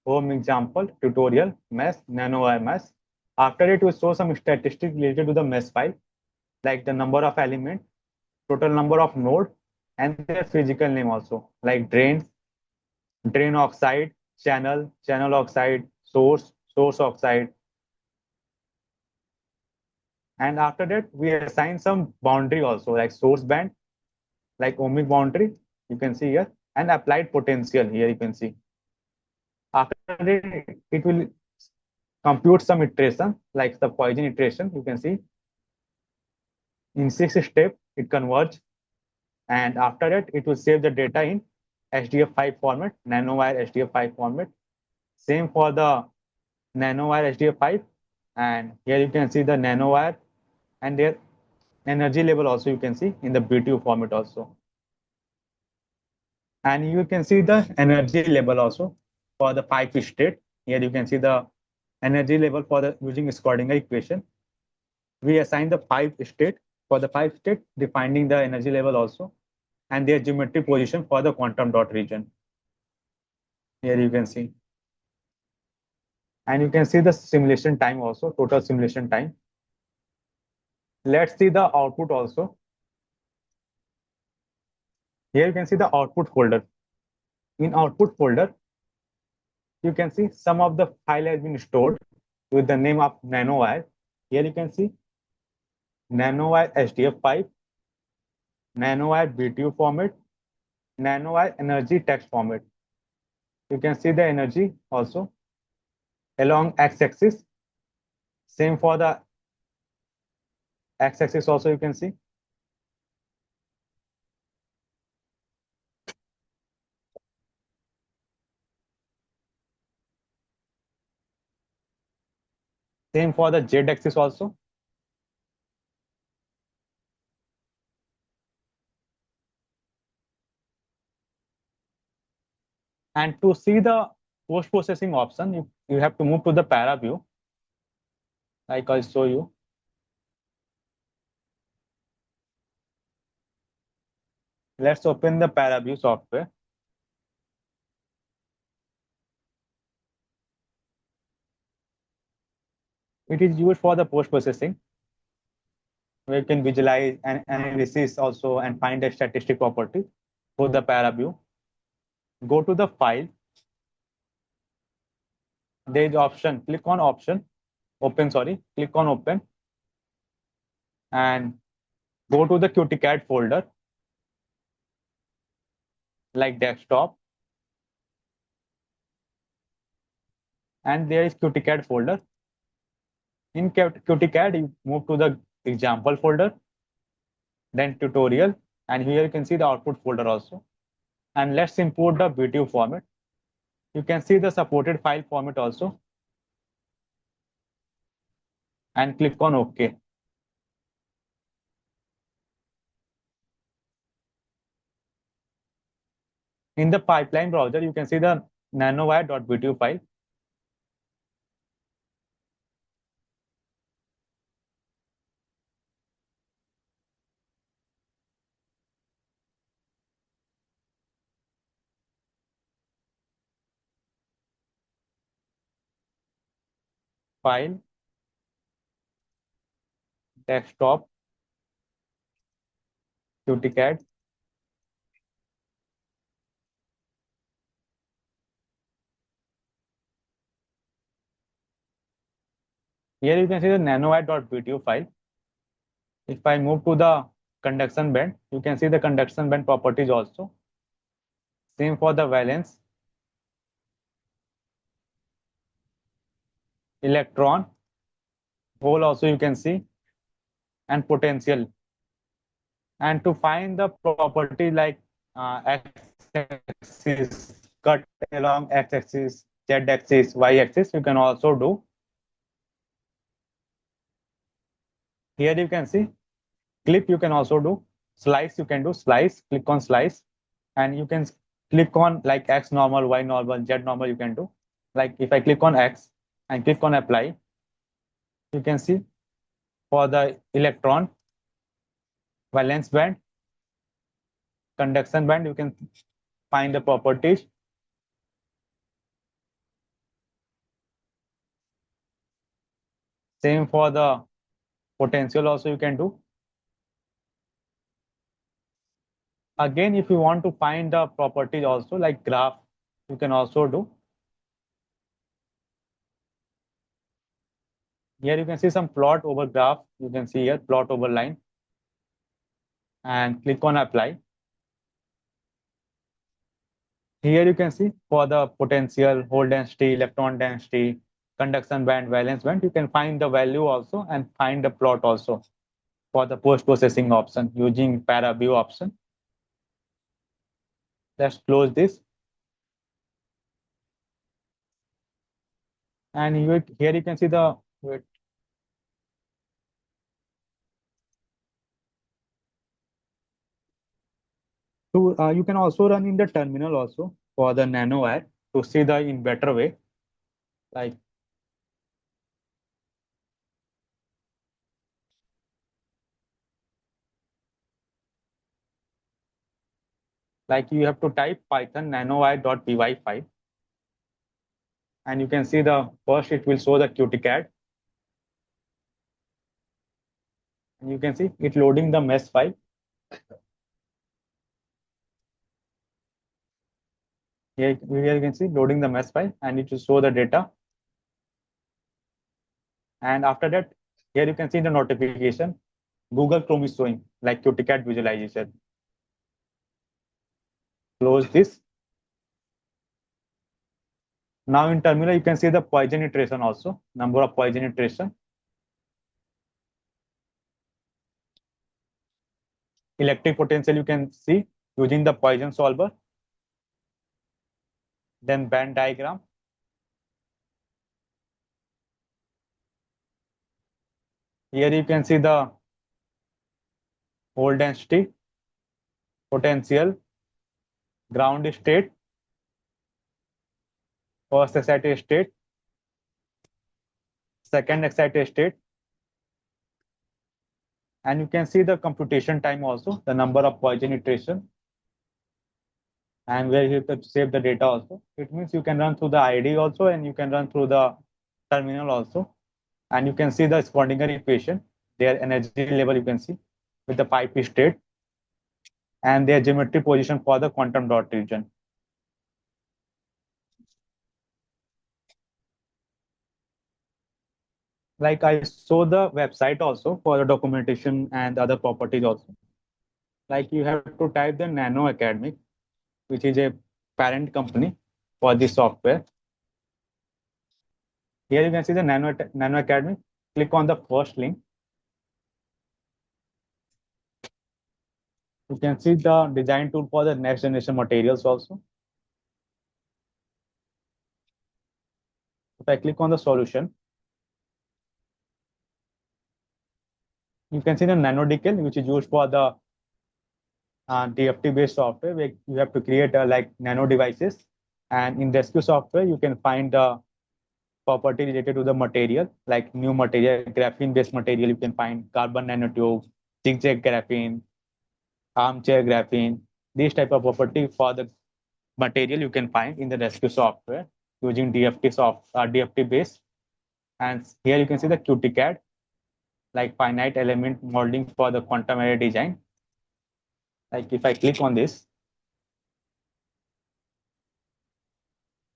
home example, tutorial, mesh, nanowire mesh. After it will show some statistics related to the mesh file, like the number of elements, total number of node, and their physical name also, like drain, drain oxide, channel, channel oxide, source, source oxide. And after that, we assign some boundary also, like source band, like ohmic boundary, you can see here, and applied potential here you can see. After that, it will compute some iteration, like the Poisson iteration, you can see. In 6 steps, it converges. And after that, it will save the data in HDF5 format, nanowire HDF5 format. Same for the nanowire HDF5. And here you can see the nanowire and their energy level also you can see in the BTU format also. And you can see the energy level also for the 5 state. Here you can see the energy level for the using Schrodinger equation. We assign the 5 state for the 5 state, defining the energy level also and their geometric position for the quantum dot region. Here you can see. And you can see the simulation time also, total simulation time. Let's see the output also. Here you can see the output folder. In output folder, you can see some of the file has been stored with the name of nanowire. Here you can see nanowire HDF5, nanowire BTU format, nanowire energy text format. You can see the energy also. along x-axis. Same for the x-axis also, you can see. Same for the z-axis also. And to see the post-processing option, you have to move to the para view, like I'll show you. Let's open the para view software. It is used for the post-processing, where you can visualize and analysis also and find the statistic property for the para view. Go to the file. There is option, click on option, open, click on open, and go to the QTCAD folder, like desktop, and there is QTCAD folder. In QTCAD, you move to the example folder, then tutorial, and here you can see the output folder also. And let's import the video format. You can see the supported file format also, and click on OK. In the pipeline browser, you can see the nanowire.video file. File, desktop, QTCAD. Here you can see the nanowire.video file. If I move to the conduction band, you can see the conduction band properties also. Same for the valence, electron, hole also you can see, and potential. And to find the property like x-axis, cut along x-axis, z-axis, y-axis, you can also do. Here you can see clip, you can also do. Slice, you can do slice, click on slice, and you can click on like x normal, y normal, z normal, you can do. Like if I click on x and click on apply, you can see for the electron, valence band, conduction band, you can find the properties. Same for the potential also you can do. Again, if you want to find the properties also like graph, you can also do. Here you can see some plot over graph. You can see here plot over line, and click on apply. Here you can see for the potential, hole density, electron density, conduction band, valence band, you can find the value also and find the plot also for the post-processing option using para view option. Let's close this. And here you can see the wait. So you can also run in the terminal also for the nanowire to see the in better way. Like you have to type python nanowire.py file, and you can see the first it will show the QTCAD, and you can see it loading the mesh file. Here you can see loading the mesh file, and it will show the data. And after that, here you can see the notification. Google Chrome is showing like QTCAD visualization. Close this. Now in terminal, you can see the Poisson iteration also, number of Poisson iteration. Electric potential you can see using the Poisson solver. Then band diagram. Here you can see the hole density, potential, ground state, first excited state, second excited state, and you can see the computation time also, the number of Poisson iteration, and where you have to save the data also. It means you can run through the ID also, and you can run through the terminal also, and you can see the Schrodinger equation, their energy level you can see with the pipe state, and their geometry position for the quantum dot region. Like I saw the website also for the documentation and other properties also. Like you have to type the Nano Academy, which is a parent company for this software. Here you can see the Nano Academy. Click on the first link. You can see the design tool for the next generation materials also. If I click on the solution, you can see the Nano Decal, which is used for the DFT based software where you have to create like nano devices. And in rescue software, you can find the property related to the material, like new material, graphene based material. You can find carbon nanotube, zigzag graphene, armchair graphene. These type of property for the material you can find in the rescue software using DFT based. And here you can see the QTCAD, like finite element modeling for the quantum array design. Like if I click on this,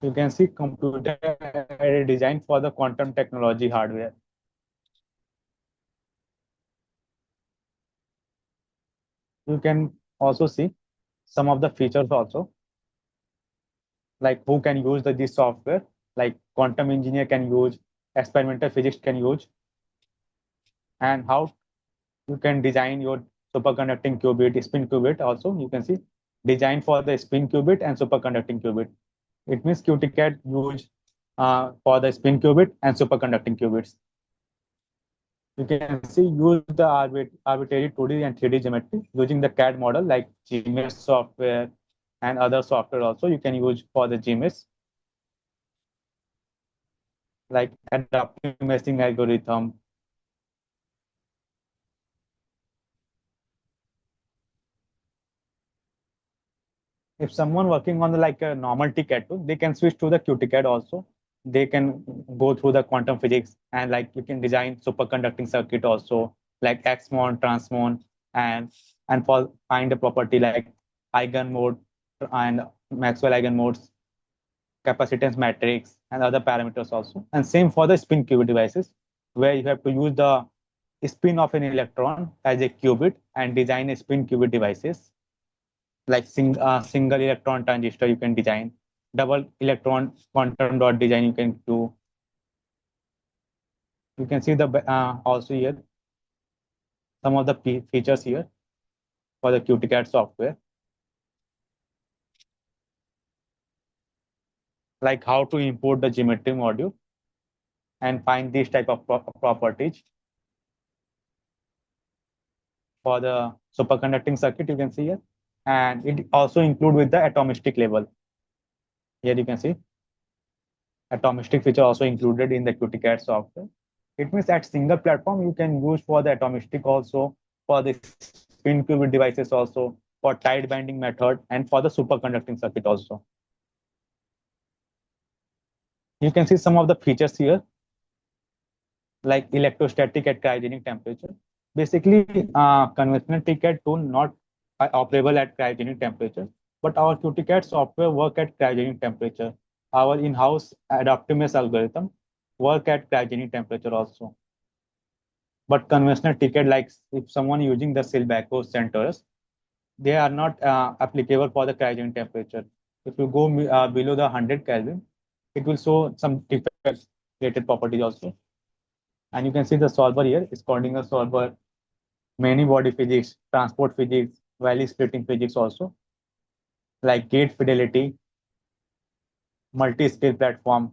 you can see computer array design for the quantum technology hardware. You can also see some of the features also, like who can use this software, like quantum engineer can use, experimental physics can use, and how you can design your superconducting qubit, spin qubit also. You can see design for the spin qubit and superconducting qubit. It means QTCAD used for the spin qubit and superconducting qubits. You can see use the arbitrary 2D and 3D geometry using the CAD model like GMS software and other software also you can use for the GMS, like adaptive meshing algorithm. If someone working on the like a normal TCAD tool, they can switch to the QTCAD also. They can go through the quantum physics and like you can design superconducting circuit also, like X-mon, transmon, and for find a property like eigen mode and Maxwell eigenmodes, capacitance matrix, and other parameters also. And same for the spin qubit devices, where you have to use the spin of an electron as a qubit and design a spin qubit devices like single electron transistor you can design, double electron quantum dot design you can do. You can see the also here some of the features here for the QTCAD software, like how to import the geometry module and find these type of properties for the superconducting circuit you can see here, and it also include with the atomistic level. Here you can see atomistic feature also included in the QTCAD software. It means that single platform you can use for the atomistic also, for the spin qubit devices also, for tight binding method, and for the superconducting circuit also. You can see some of the features here, like electrostatic at cryogenic temperature. Basically, conventional TCAD tool not operable at cryogenic temperature, but our QTCAD software work at cryogenic temperature. Our in-house adaptive mesh algorithm work at cryogenic temperature also. But conventional TCAD, like if someone using the Silvaco centers, they are not applicable for the cryogenic temperature. If you go below the 100 Kelvin, it will show some defects related properties also. And you can see the solver here is Schrodinger solver, many body physics, transport physics, value splitting physics also, like gate fidelity, multi-scale platform.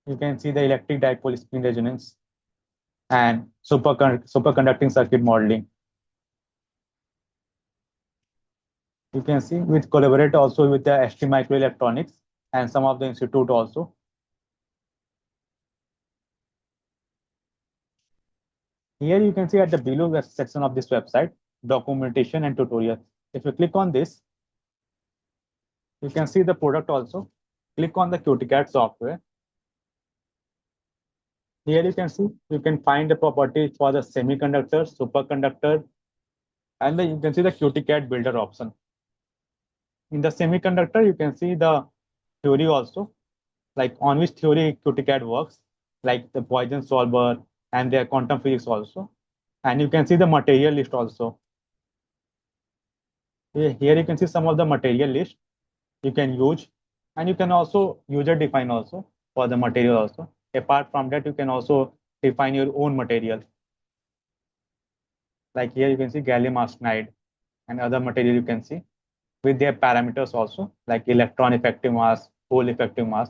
You can see the electric dipole spin resonance and superconducting circuit modeling. You can see we collaborate also with the ST Microelectronics and some of the institute also. Here you can see at the below section of this website, documentation and tutorial. If you click on this, you can see the product also. Click on the QTCAD software. Here you can see, you can find the properties for the semiconductor, superconductor, and then you can see the QTCAD builder option. In the semiconductor, you can see the theory also, like on which theory QTCAD works, like the Poisson solver and their quantum physics also. And you can see the material list also. Here you can see some of the material list you can use, and you can also user define also for the material also. Apart from that, you can also define your own material. Like here you can see gallium arsenide and other material you can see with their parameters also, like electron effective mass, hole effective mass.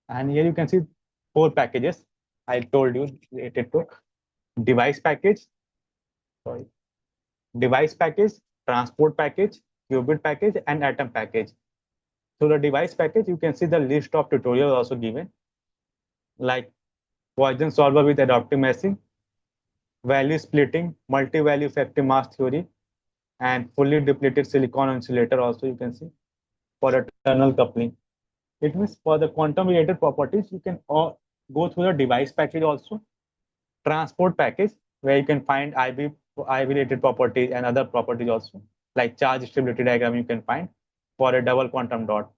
And here you can see 4 packages I told you related to device package, sorry, device package, transport package, qubit package, and atom package. So the device package, you can see the list of tutorials also given, like Poisson solver with adaptive meshing, value splitting, multi-value effective mass theory, and fully depleted silicon insulator also you can see for eternal coupling. It means for the quantum related properties, you can go through the device package also, transport package, where you can find IB related properties and other properties also, like charge stability diagram you can find for a double quantum dot.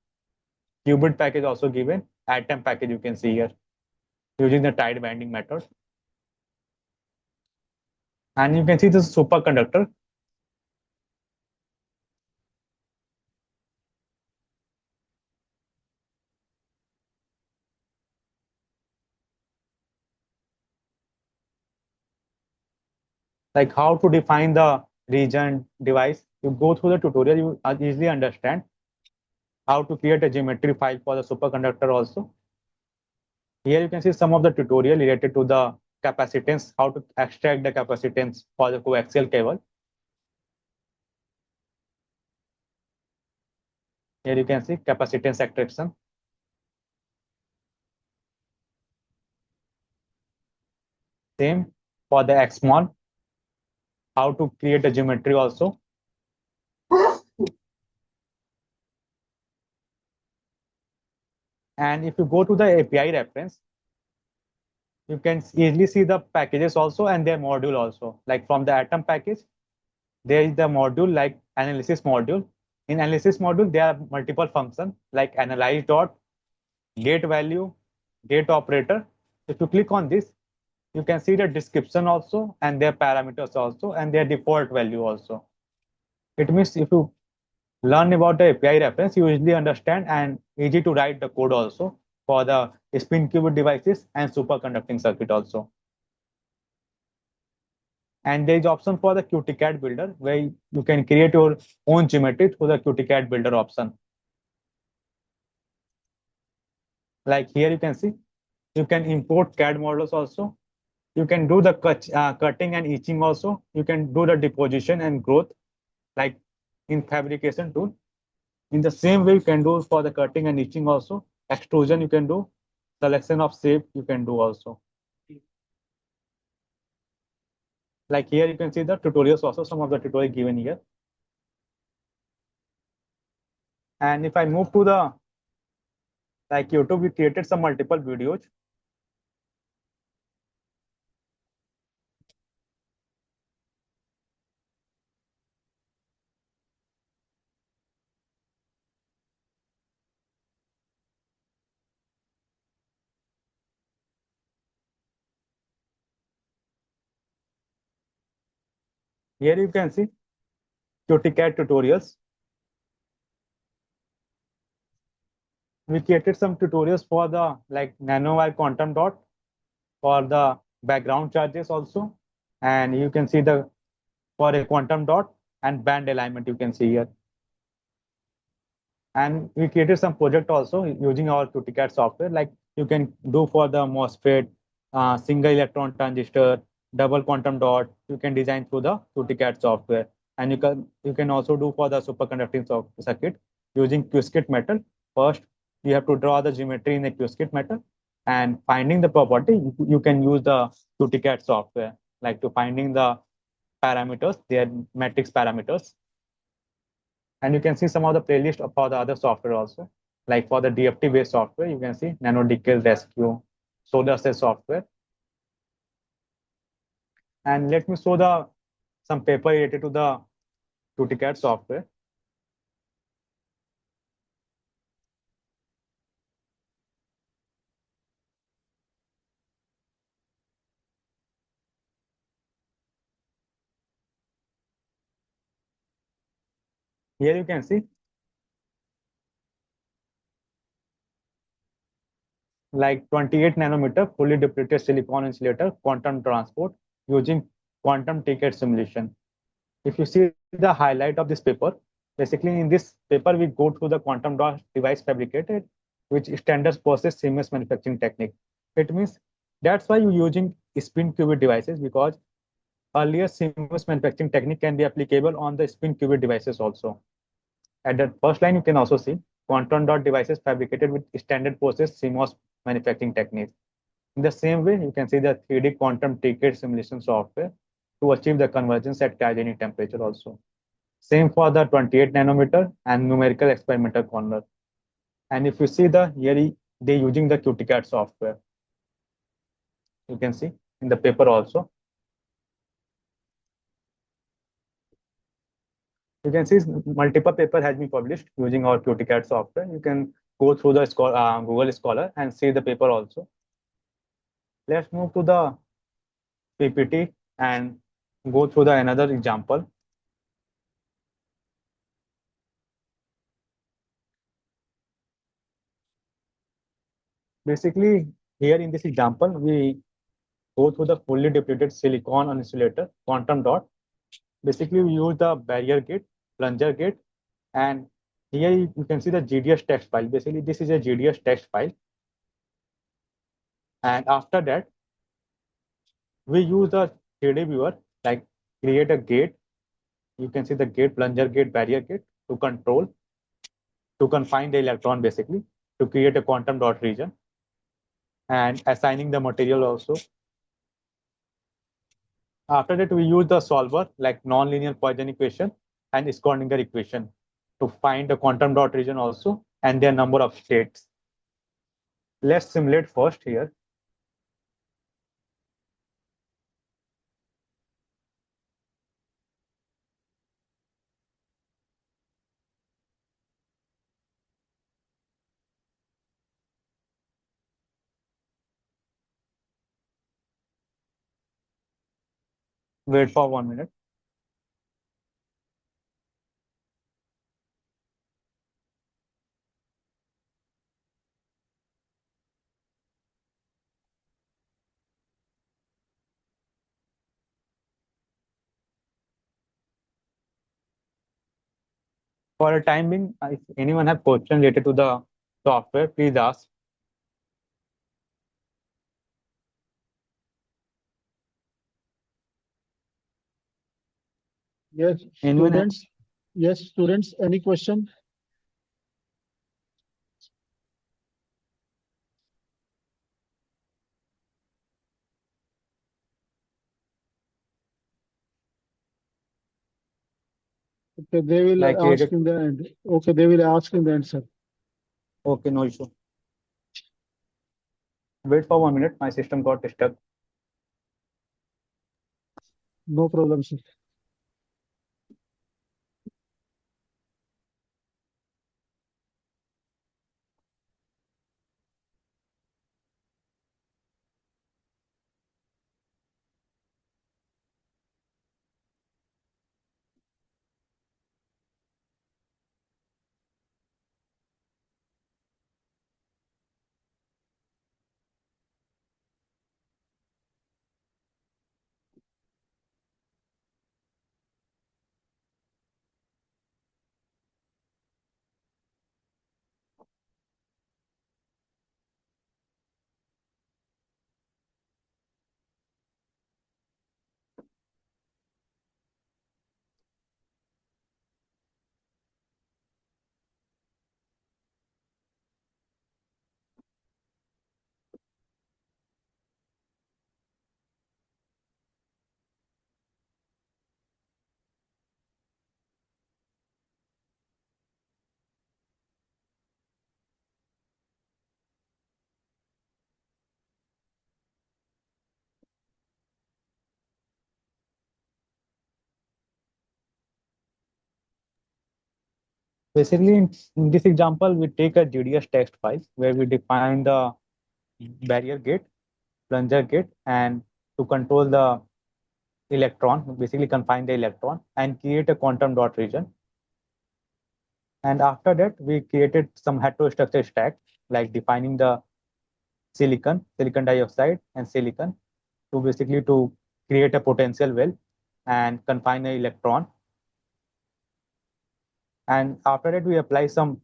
Qubit package also given, atom package you can see here using the tight binding method. And you can see this superconductor. Like how to define the region device. You go through the tutorial, you easily understand how to create a geometry file for the superconductor also. Here you can see some of the tutorial related to the capacitance, how to extract the capacitance for the coaxial cable. Here you can see capacitance extraction. Same for the XMON, how to create a geometry also. And if you go to the API reference, you can easily see the packages also and their module also. Like from the atom package, there is the module like analysis module. In analysis module, there are multiple functions like analyze dot, gate value, gate operator. If you click on this, you can see the description also and their parameters also and their default value also. It means if you learn about the API reference, you easily understand and easy to write the code also for the spin qubit devices and superconducting circuit also. And there is option for the QTCAD builder where you can create your own geometry through the QTCAD builder option. Like here you can see, you can import CAD models also. You can do the cutting and etching also. You can do the deposition and growth like in fabrication tool. In the same way, you can do for the cutting and etching also. Extrusion you can do. Selection of shape you can do also. Like here you can see the tutorials also, some of the tutorial given here. And if I move to the like YouTube, we created some multiple videos. Here you can see QTCAD tutorials. We created some tutorials for the like nanowire quantum dot for the background charges also. And you can see the for a quantum dot and band alignment you can see here. And we created some project also using our QTCAD software, like you can do for the MOSFET, single electron transistor, double quantum dot. You can design through the QTCAD software, and you can also do for the superconducting circuit using QSKIT metal. First, you have to draw the geometry in the QSKIT metal, and finding the property, you can use the QTCAD software, like to finding the parameters, their matrix parameters. And you can see some of the playlist for the other software also. Like for the DFT based software, you can see Nano Decay Rescue, Solar Cell software. And let me show the some paper related to the QTCAD software. Here you can see like 28 nanometer fully depleted silicon insulator quantum transport using quantum ticket simulation. If you see the highlight of this paper, basically in this paper we go through the quantum dot device fabricated, which standards process seamless manufacturing technique. It means that's why you're using spin qubit devices, because earlier seamless manufacturing technique can be applicable on the spin qubit devices also. At the first line, you can also see quantum dot devices fabricated with standard process CMOS manufacturing techniques. In the same way, you can see the 3D quantum ticket simulation software to achieve the convergence at cryogenic temperature also. Same for the 28 nanometer and numerical experimental corner. And if you see the here, they're using the QTCAD software. You can see in the paper also. You can see multiple paper has been published using our QTCAD software. You can go through the Google Scholar and see the paper also. Let's move to the PPT and go through the another example. Basically, here in this example, we go through the fully depleted silicon insulator quantum dot. Basically, we use the barrier gate, plunger gate, and here you can see the GDS text file. Basically, this is a GDS text file. And after that, we use the 3D viewer, like create a gate. You can see the gate, plunger gate, barrier gate to control, to confine the electron basically, to create a quantum dot region, and assigning the material also. After that, we use the solver like nonlinear Poisson equation and Schrodinger equation to find the quantum dot region also and their number of states. Let's simulate first here. Wait for 1 minute. For a time being, if anyone have question related to the software, please ask. Yes, Anyone have? students. Yes, students, any question? Okay, they will Like ask in the end. Okay, they will ask in the end, sir. okay, no issue. Wait for 1 minute. My system got stuck. No problem, sir. Basically, in this example, we take a GDS text file where we define the barrier gate, plunger gate, and to control the electron, basically confine the electron and create a quantum dot region. And after that, we created some heterostructure stack, like defining the silicon dioxide and silicon to basically to create a potential well and confine the electron. And after that, we apply some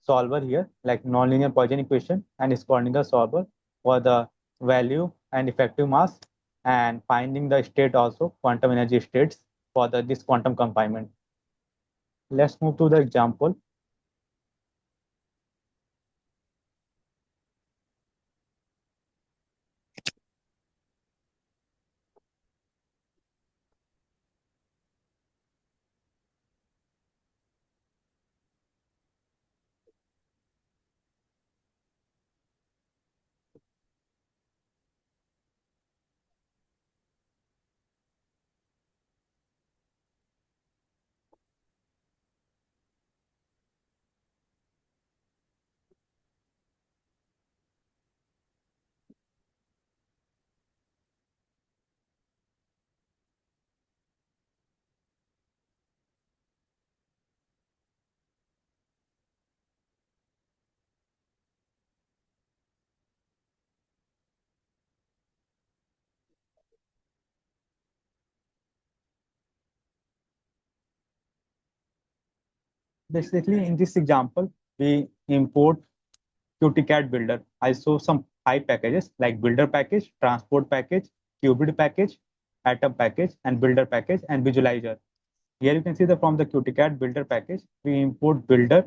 solver here, like nonlinear Poisson equation and Schrodinger solver for the value and effective mass and finding the state also, quantum energy states for this quantum confinement. Let's move to the example. Basically, in this example, we import QTCAD builder. I show some 5 packages like builder package, transport package, qubit package, atom package, and builder package and visualizer. Here you can see that from the QTCAD builder package, we import builder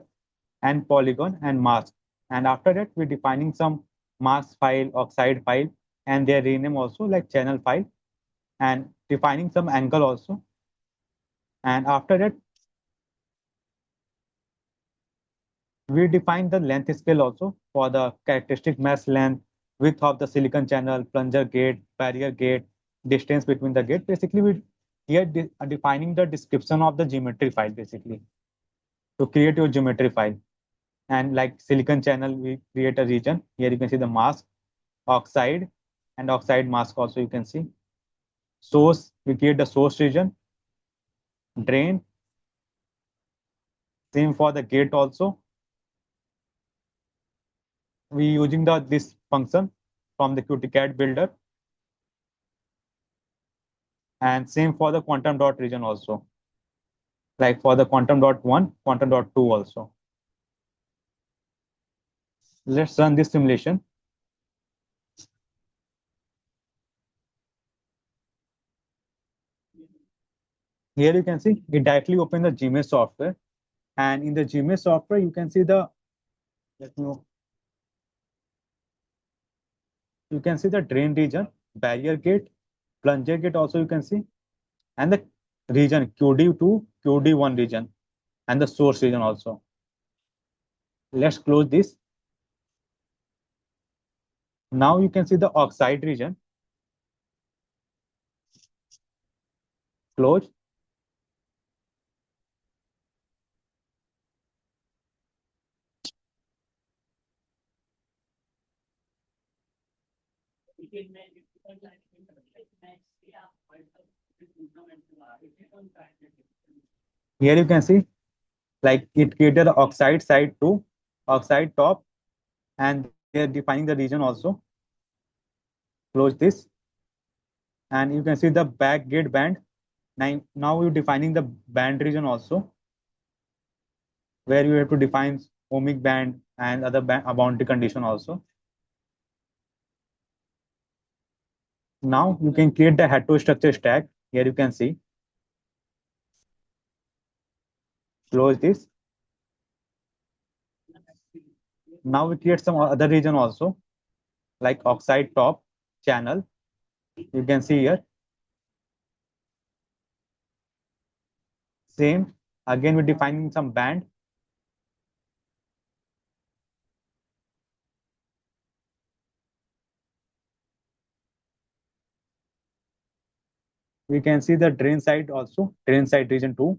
and polygon and mask. And after that, we're defining some mask file, oxide file, and their rename also like channel file, and defining some angle also. And after that, we define the length scale also for the characteristic mesh length, width of the silicon channel, plunger gate, barrier gate, distance between the gate. Basically, we here defining the description of the geometry file basically to create your geometry file. And like silicon channel, we create a region. Here you can see the mask, oxide, and oxide mask also you can see. Source, we create the source region, drain, same for the gate also. We using this function from the QTCAD builder. And same for the quantum dot region also. Like for the quantum dot 1, quantum dot 2 also. Let's run this simulation. Here you can see it directly open the Gmail software. And in the Gmail software, you can see the, let me know. You can see the drain region, barrier gate, plunger gate also you can see, and the region QD2, QD1 region, and the source region also. Let's close this. Now you can see the oxide region. Close. Here you can see like it created the oxide side to oxide top, and they're defining the region also. Close this, and you can see the back gate band. Now you're defining the band region also, where you have to define ohmic band and other boundary condition also. Now you can create the heterostructure stack. Here you can see. Close this. Now we create some other region also, like oxide top channel. You can see here. Same. Again, we're defining some band. We can see the drain side also, drain side region 2,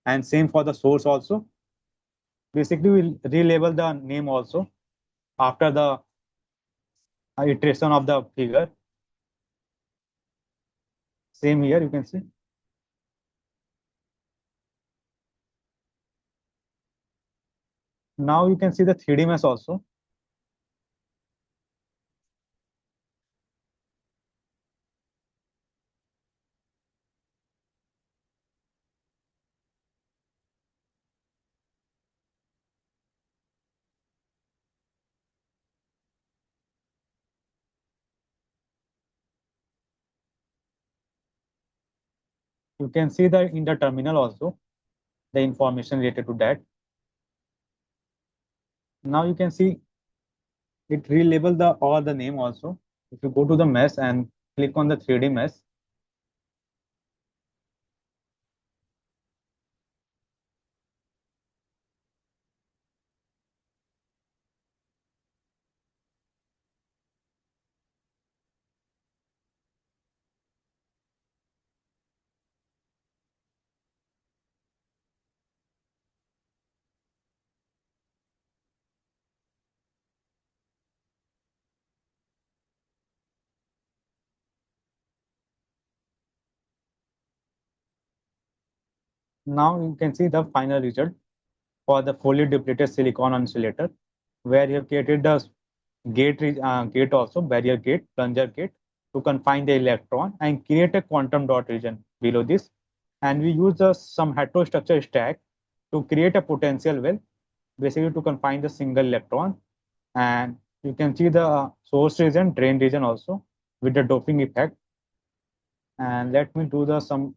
and same for the source also. Basically, we'll relabel the name also after the iteration of the figure. Same here, you can see. Now you can see the 3D mesh also. You can see that in the terminal also, the information related to that. Now you can see it relabel the all the name also. If you go to the mesh and click on the 3D mesh, now you can see the final result for the fully depleted silicon insulator, where you have created the gate also, barrier gate, plunger gate, to confine the electron and create a quantum dot region below this. And we use some heterostructure stack to create a potential well, basically to confine the single electron. And you can see the source region, drain region also with the doping effect. And let me do the some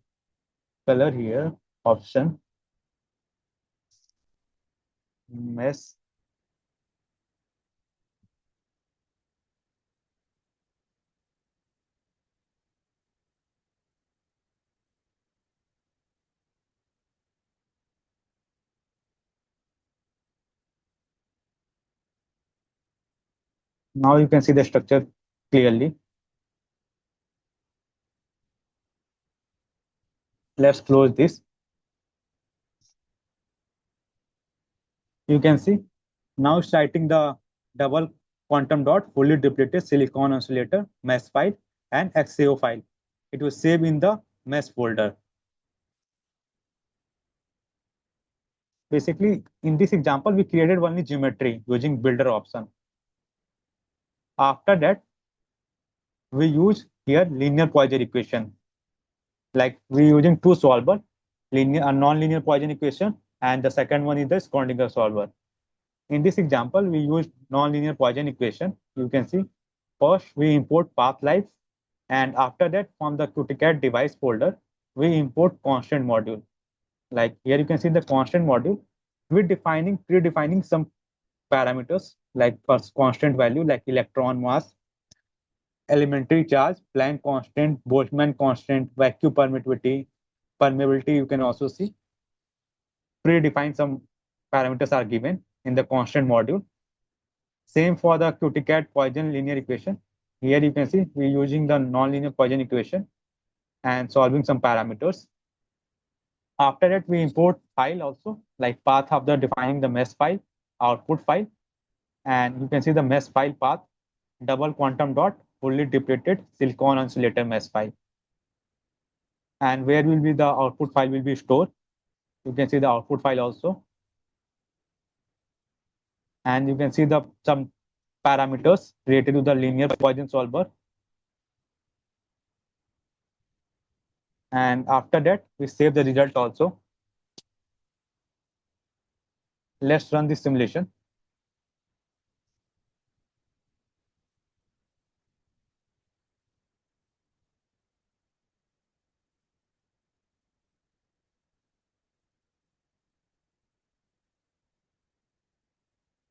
color here option mesh. Now you can see the structure clearly. Let's close this. You can see now it's writing the double quantum dot fully depleted silicon insulator mesh file and XAO file. It was saved in the mesh folder. Basically, in this example, we created only geometry using builder option. After that, we use here linear Poisson equation. Like we're using two solver, linear and non-linear Poisson equation, and the second one is the Schrodinger solver. In this example, we use non-linear Poisson equation. You can see first we import path life, and after that from the QTCAD device folder, we import constant module. Like here you can see the constant module. We're predefining some parameters like first constant value like electron mass, elementary charge, Planck constant, Boltzmann constant, vacuum permeability. You can also see predefined some parameters are given in the constant module. Same for the QTCAD Poisson linear equation. Here you can see we're using the nonlinear Poisson equation and solving some parameters. After that, we import file also, like path of the defining the mesh file, output file, and you can see the mesh file path, double quantum dot, fully depleted silicon insulator mesh file. And where will be the output file will be stored? You can see the output file also. And you can see the some parameters related to the linear Poisson solver. And after that, we save the result also. Let's run this simulation.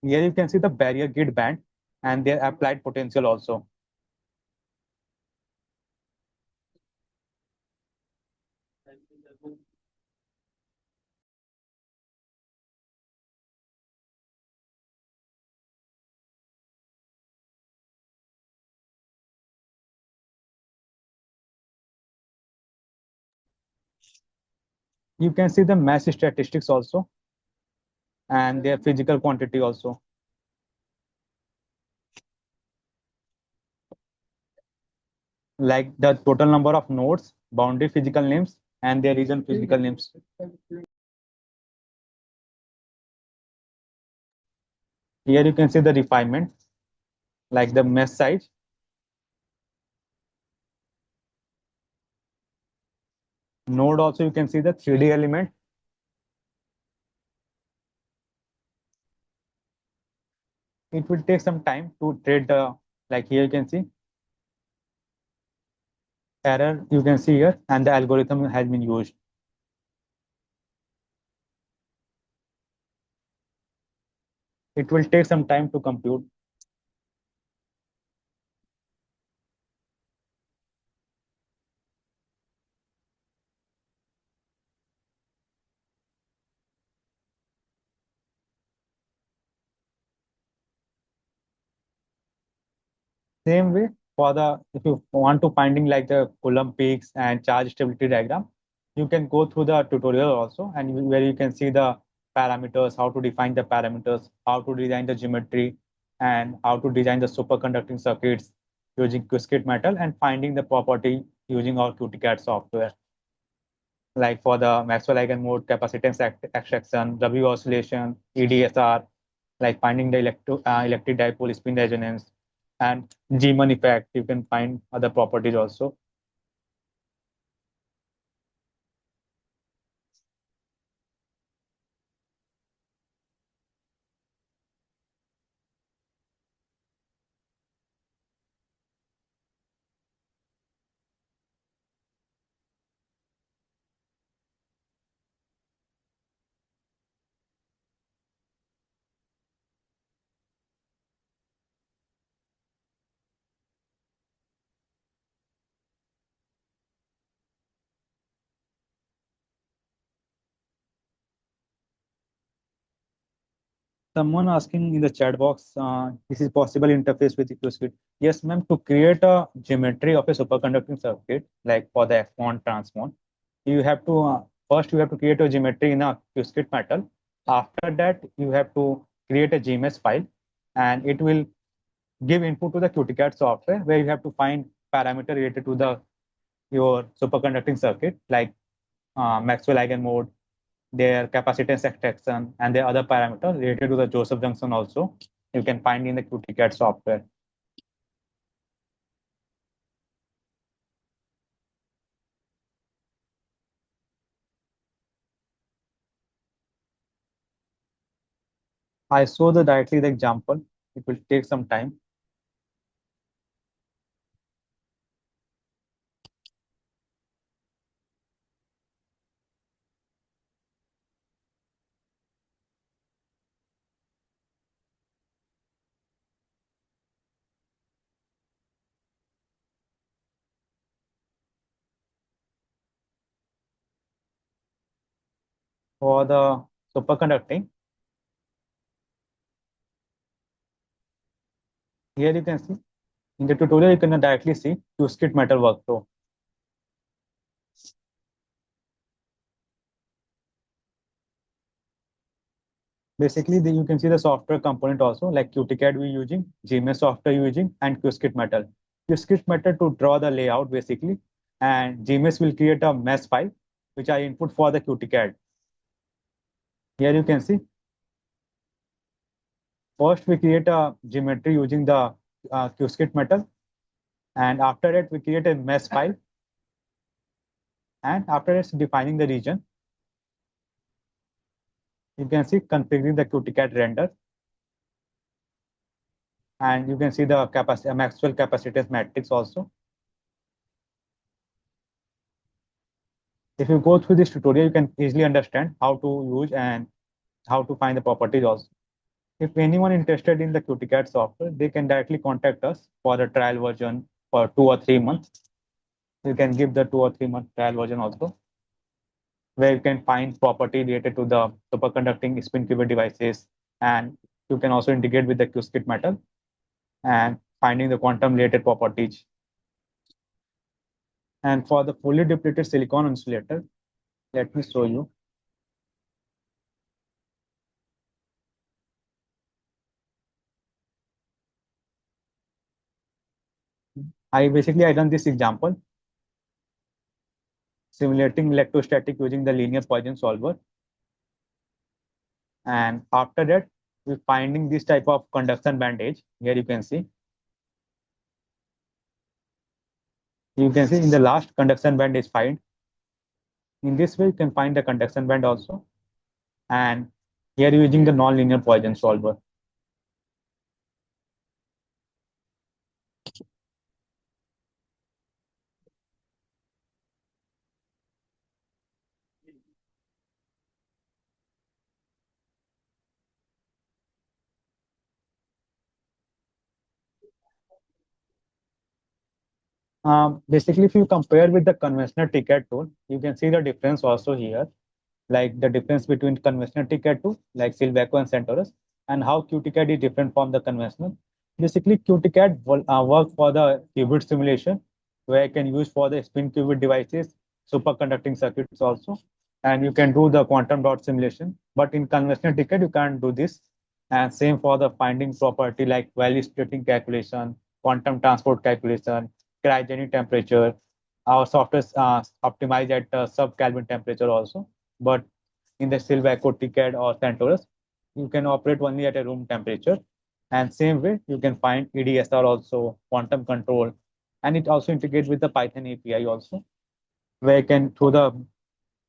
Here you can see the barrier gate band and their applied potential also. You can see the mass statistics also. and their physical quantity also, like the total number of nodes, boundary physical names, and their region physical names. Here you can see the refinement, like the mesh size, node. Also you can see the 3D element. It will take some time to trade the, like here you can see error, you can see here, and the algorithm has been used. It will take some time to compute. Same way for the, if you want to finding like the Coulomb peaks and charge stability diagram, you can go through the tutorial also, and where you can see the parameters, how to define the parameters, how to design the geometry, and how to design the superconducting circuits using QSKIT metal, and finding the property using our QTCAD software. Like for the Maxwell eigenmode, capacitance extraction, W oscillation, EDSR, like finding the electric dipole spin resonance, and Zeeman effect. You can find other properties also. Someone asking in the chat box, this is possible interface with EcoScript. Yes, ma'am. To create a geometry of a superconducting circuit, like for the F1 transmon, you have to first you have to create a geometry in a QScript metal. After that, you have to create a GMS file, and it will give input to the QTCAD software, where you have to find parameter related to the your superconducting circuit, like Maxwell eigenmode, their capacitance extraction, and their other parameters related to the Joseph junction also. You can find in the QTCAD software. I saw directly the example. It will take some time. For the superconducting, here you can see in the tutorial, you can directly see QSKIT metal workflow. Basically, you can see the software component also, like QTCAD we're using, GMS software using, and QSKIT metal. QSKIT metal to draw the layout basically, and GMS will create a mesh file, which I input for the QTCAD. Here you can see. First, we create a geometry using the QSKIT metal, and after that, we create a mesh file, and after it's defining the region. You can see configuring the QTCAD render, and you can see the Maxwell capacitance matrix also. If you go through this tutorial, you can easily understand how to use and how to find the properties also. If anyone interested in the QTCAD software, they can directly contact us for the trial version for 2 or 3 months. You can give the 2 or 3 month trial version also, where you can find property related to the superconducting spin qubit devices, and you can also integrate with the QSKIT metal and finding the quantum related properties. And for the fully depleted silicon insulator, let me show you. I done this example simulating electrostatic using the linear Poisson solver. And after that, we're finding this type of conduction band edge. Here you can see. You can see in the last conduction band is find. In this way, you can find the conduction band also. And here using the non-linear Poisson solver. Basically, if you compare with the conventional TCAD tool, you can see the difference also here, like the difference between conventional TCAD tool, like Silvaco and Centaurus, and how QTCAD is different from the conventional. Basically, QTCAD works for the qubit simulation, where you can use for the spin qubit devices, superconducting circuits also, and you can do the quantum dot simulation. But in conventional TCAD, you can't do this. And same for the finding property like value splitting calculation, quantum transport calculation, cryogenic temperature. Our software is optimized at sub-Kelvin temperature also. But in the Silvaco, TCAD, or Centaurus, you can operate only at a room temperature. And same way, you can find EDSR also, quantum control, and it also integrates with the Python API also, where you can, through the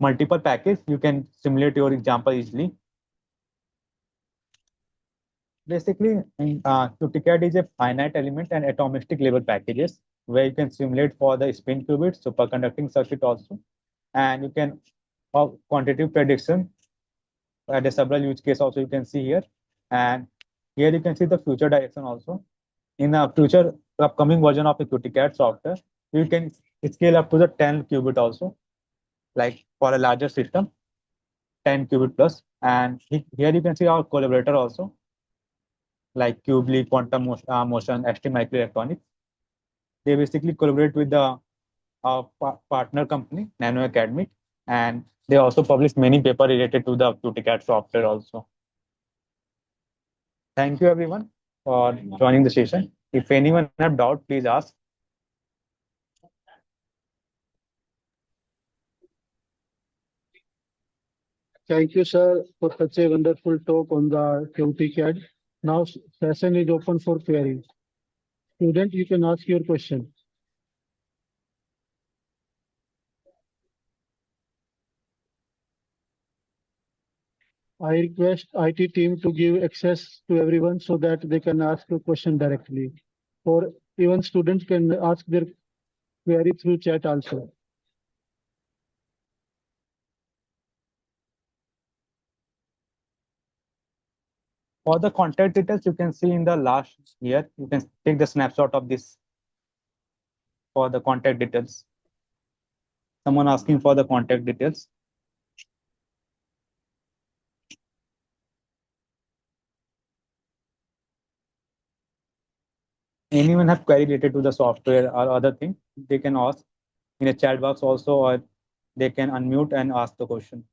multiple package, you can simulate your example easily. Basically, QTCAD is a finite element and atomistic level packages where you can simulate for the spin qubit, superconducting circuit also, and you can quantitative prediction at a several use case also you can see here, and here you can see the future direction also. In a future upcoming version of the QTCAD software, you can scale up to the 10 qubit also, like for a larger system, 10 qubit plus. And here you can see our collaborator also, like Cubely, Quantum Motion, ST Microelectronics. They basically collaborate with the partner company, Nano Academic, and they also publish many papers related to the QTCAD software also. Thank you everyone for joining the session. If anyone have doubt, please ask. Thank you, sir, for such a wonderful talk on the QTCAD. Now session is open for queries. Student, you can ask your question. I request IT team to give access to everyone so that they can ask a question directly. Or even students can ask their query through chat also. For the contact details, you can see in the last year, you can take the snapshot of this for the contact details. Someone asking for the contact details. Anyone have query related to the software or other thing, they can ask in a chat box also, or they can unmute and ask the question.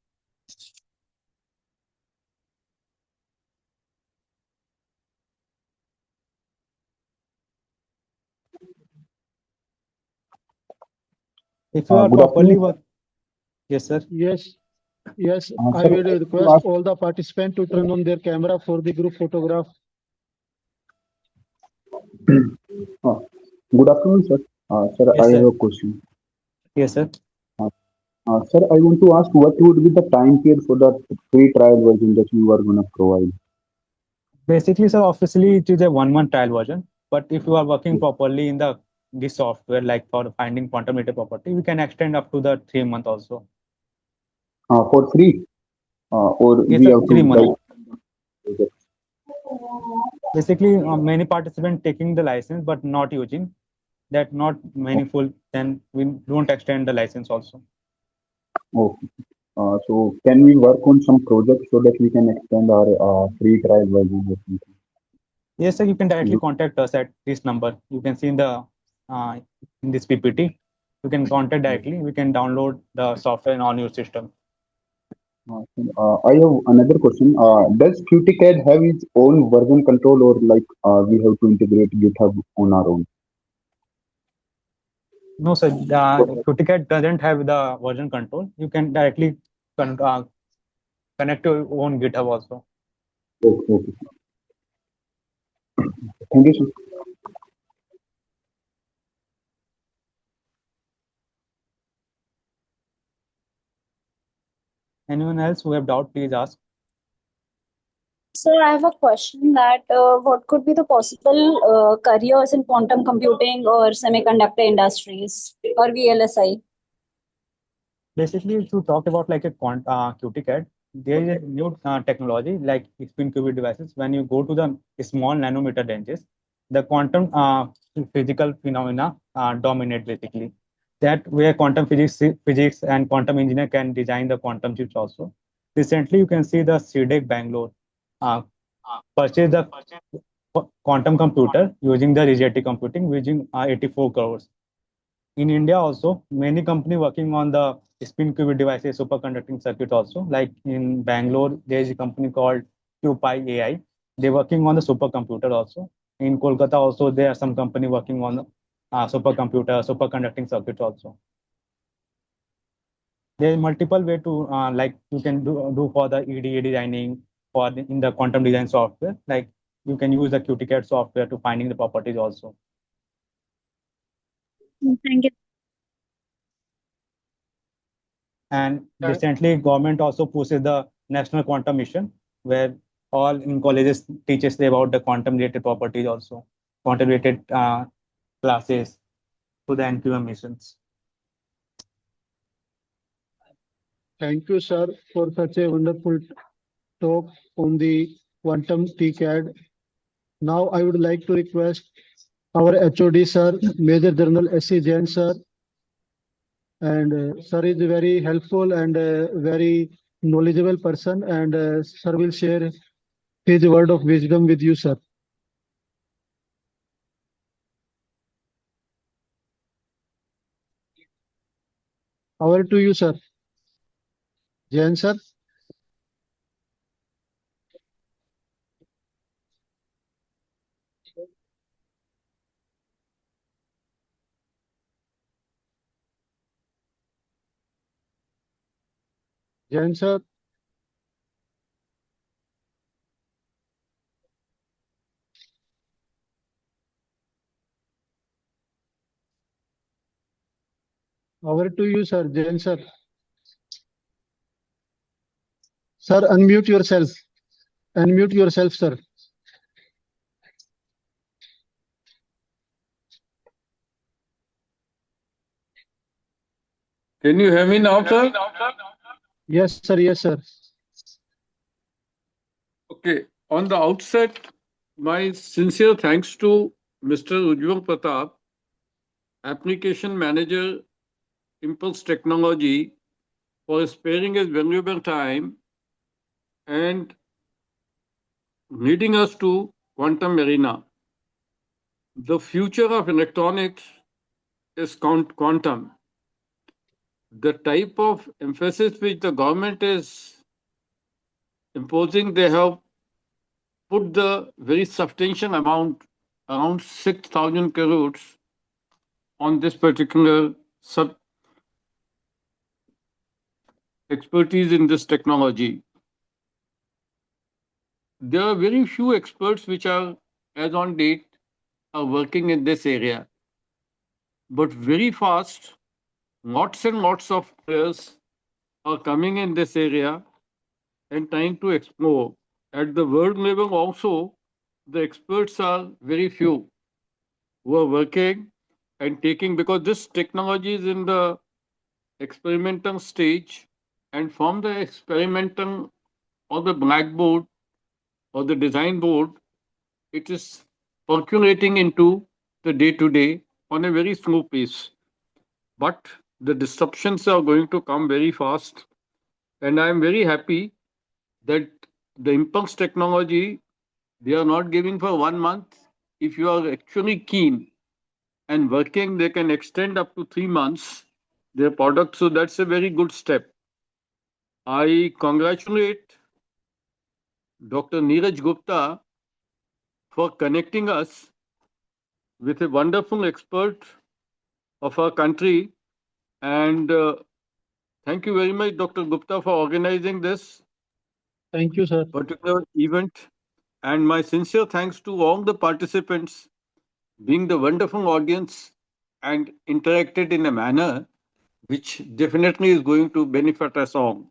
If you are Good properly afternoon. work, yes sir. Yes, yes, I Sir, will I want to request ask, all the participants to turn on their camera for the group photograph. uh, good afternoon, sir. Sir, I Yes have sir. a question. Yes sir. Uh, Sir, I want to ask what would be the time period for the free trial version that you are going to provide? Basically, sir, officially it is a 1 month trial version. But if you are working Yes. properly in the this software, like for finding quantum data property, we can extend up to the 3 month also. For free, or Yes, we sir, have to 3 month. like. Basically, many participants taking the license but not using that, not meaningful. Then we don't extend the license also. Okay. So can we work on some projects so that we can extend our free trial version or something? Yes, sir, you can Is directly it- contact us at this number. You can see uh, in this PPT. You can contact directly. We can download the software on your system. I have another question. Does QTCAD have its own version control, or like we have to integrate GitHub on our own? No, sir. QTCAD doesn't have the version control. You can directly connect your own GitHub also. Okay, okay. Thank you, sir. Anyone else who have doubt, please ask. Sir, I have a question that what could be the possible careers in quantum computing or semiconductor industries or VLSI? Basically, if you talk about like a QTCAD, there is a new technology like spin qubit devices. When you go to the small nanometer ranges, the quantum physical phenomena dominate basically. That where quantum physics and quantum engineer can design the quantum chips also. Recently, you can see the CDEC Bangalore uh, purchase the quantum computer using the Rigetti computing using 84 crores. In India also, many company working on the spin qubit devices, superconducting circuit also. Like in Bangalore, there is a company called QPI AI. They're working on the supercomputer also. In Kolkata also, there are some company working on supercomputer, superconducting circuit also. There is multiple way to like you can do for the EDA designing for in the quantum design software. Like you can use the QTCAD software to finding the properties also. Thank you. And recently, government also pushes the national quantum mission, where all in colleges teaches about the quantum related properties also, quantum related classes to the NQM missions. Thank you, sir, for such a wonderful talk on the quantum TCAD. Now I would like to request our HOD, sir, Major General S.C. Jain, sir. And sir is very helpful and very knowledgeable person. And sir will share his word of wisdom with you, sir. Over to you, sir. Jain, sir. Jain, sir. Over to you, sir. Jain, sir. Sir, unmute yourself. Unmute yourself, sir. Can you hear me now, sir? Yes, sir. Yes, sir. Okay. On the outset, my sincere thanks to Mr. Ujjwal Pratap, Application Manager, Impulse Technology, for sparing his valuable time and leading us to quantum arena. The future of electronics is quantum. The type of emphasis which the government is imposing, they have put the very substantial amount, around 6,000 crores, on this particular sub expertise in this technology. There are very few experts which are, as on date, are working in this area. But very fast, lots and lots of players are coming in this area and trying to explore. At the world level also, the experts are very few who are working and taking, because this technology is in the experimental stage, and from the experimental or the blackboard or the design board, it is percolating into the day to day on a very slow pace. But the disruptions are going to come very fast. And I am very happy that the impulse technology, they are not giving for 1 month. If you are actually keen and working, they can extend up to 3 months their product. So that's a very good step. I congratulate Dr. Neeraj Gupta for connecting us with a wonderful expert of our country. And thank you very much, Dr. Gupta, for organizing this Thank you, sir. particular event. And my sincere thanks to all the participants being the wonderful audience and interacted in a manner which definitely is going to benefit us all.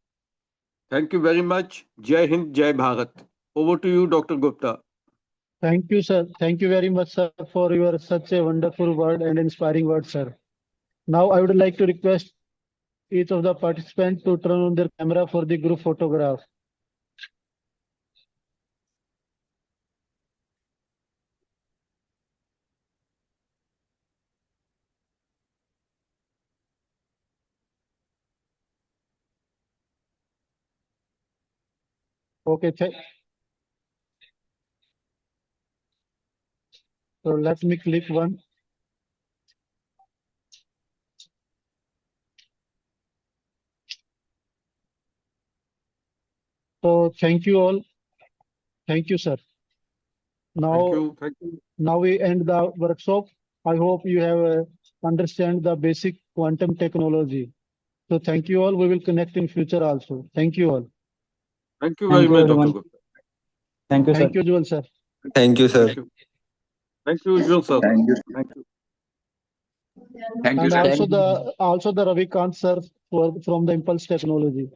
Thank you very much. Jai Hind, Jai Bharat. Over to you, Dr. Gupta. Thank you, sir. Thank you very much, sir, for your such a wonderful word and inspiring word, sir. Now, I would like to request each of the participants to turn on their camera for the group photograph. Okay, so let me click one. So thank you all. Thank you, sir. Now, Thank you. Thank you. now we end the workshop. I hope you have understand the basic quantum technology. So thank you all. We will connect in future also. Thank you all. Thank you Thank very you, much, everyone. Dr. Gupta. Thank you, sir. Thank you, Jewel, sir. Thank you, sir. Thank you. Thank you, Ujjwal sir. Thank you. Thank you. Thank you, And sir. also the Ravikant sir from the Impulse Technology.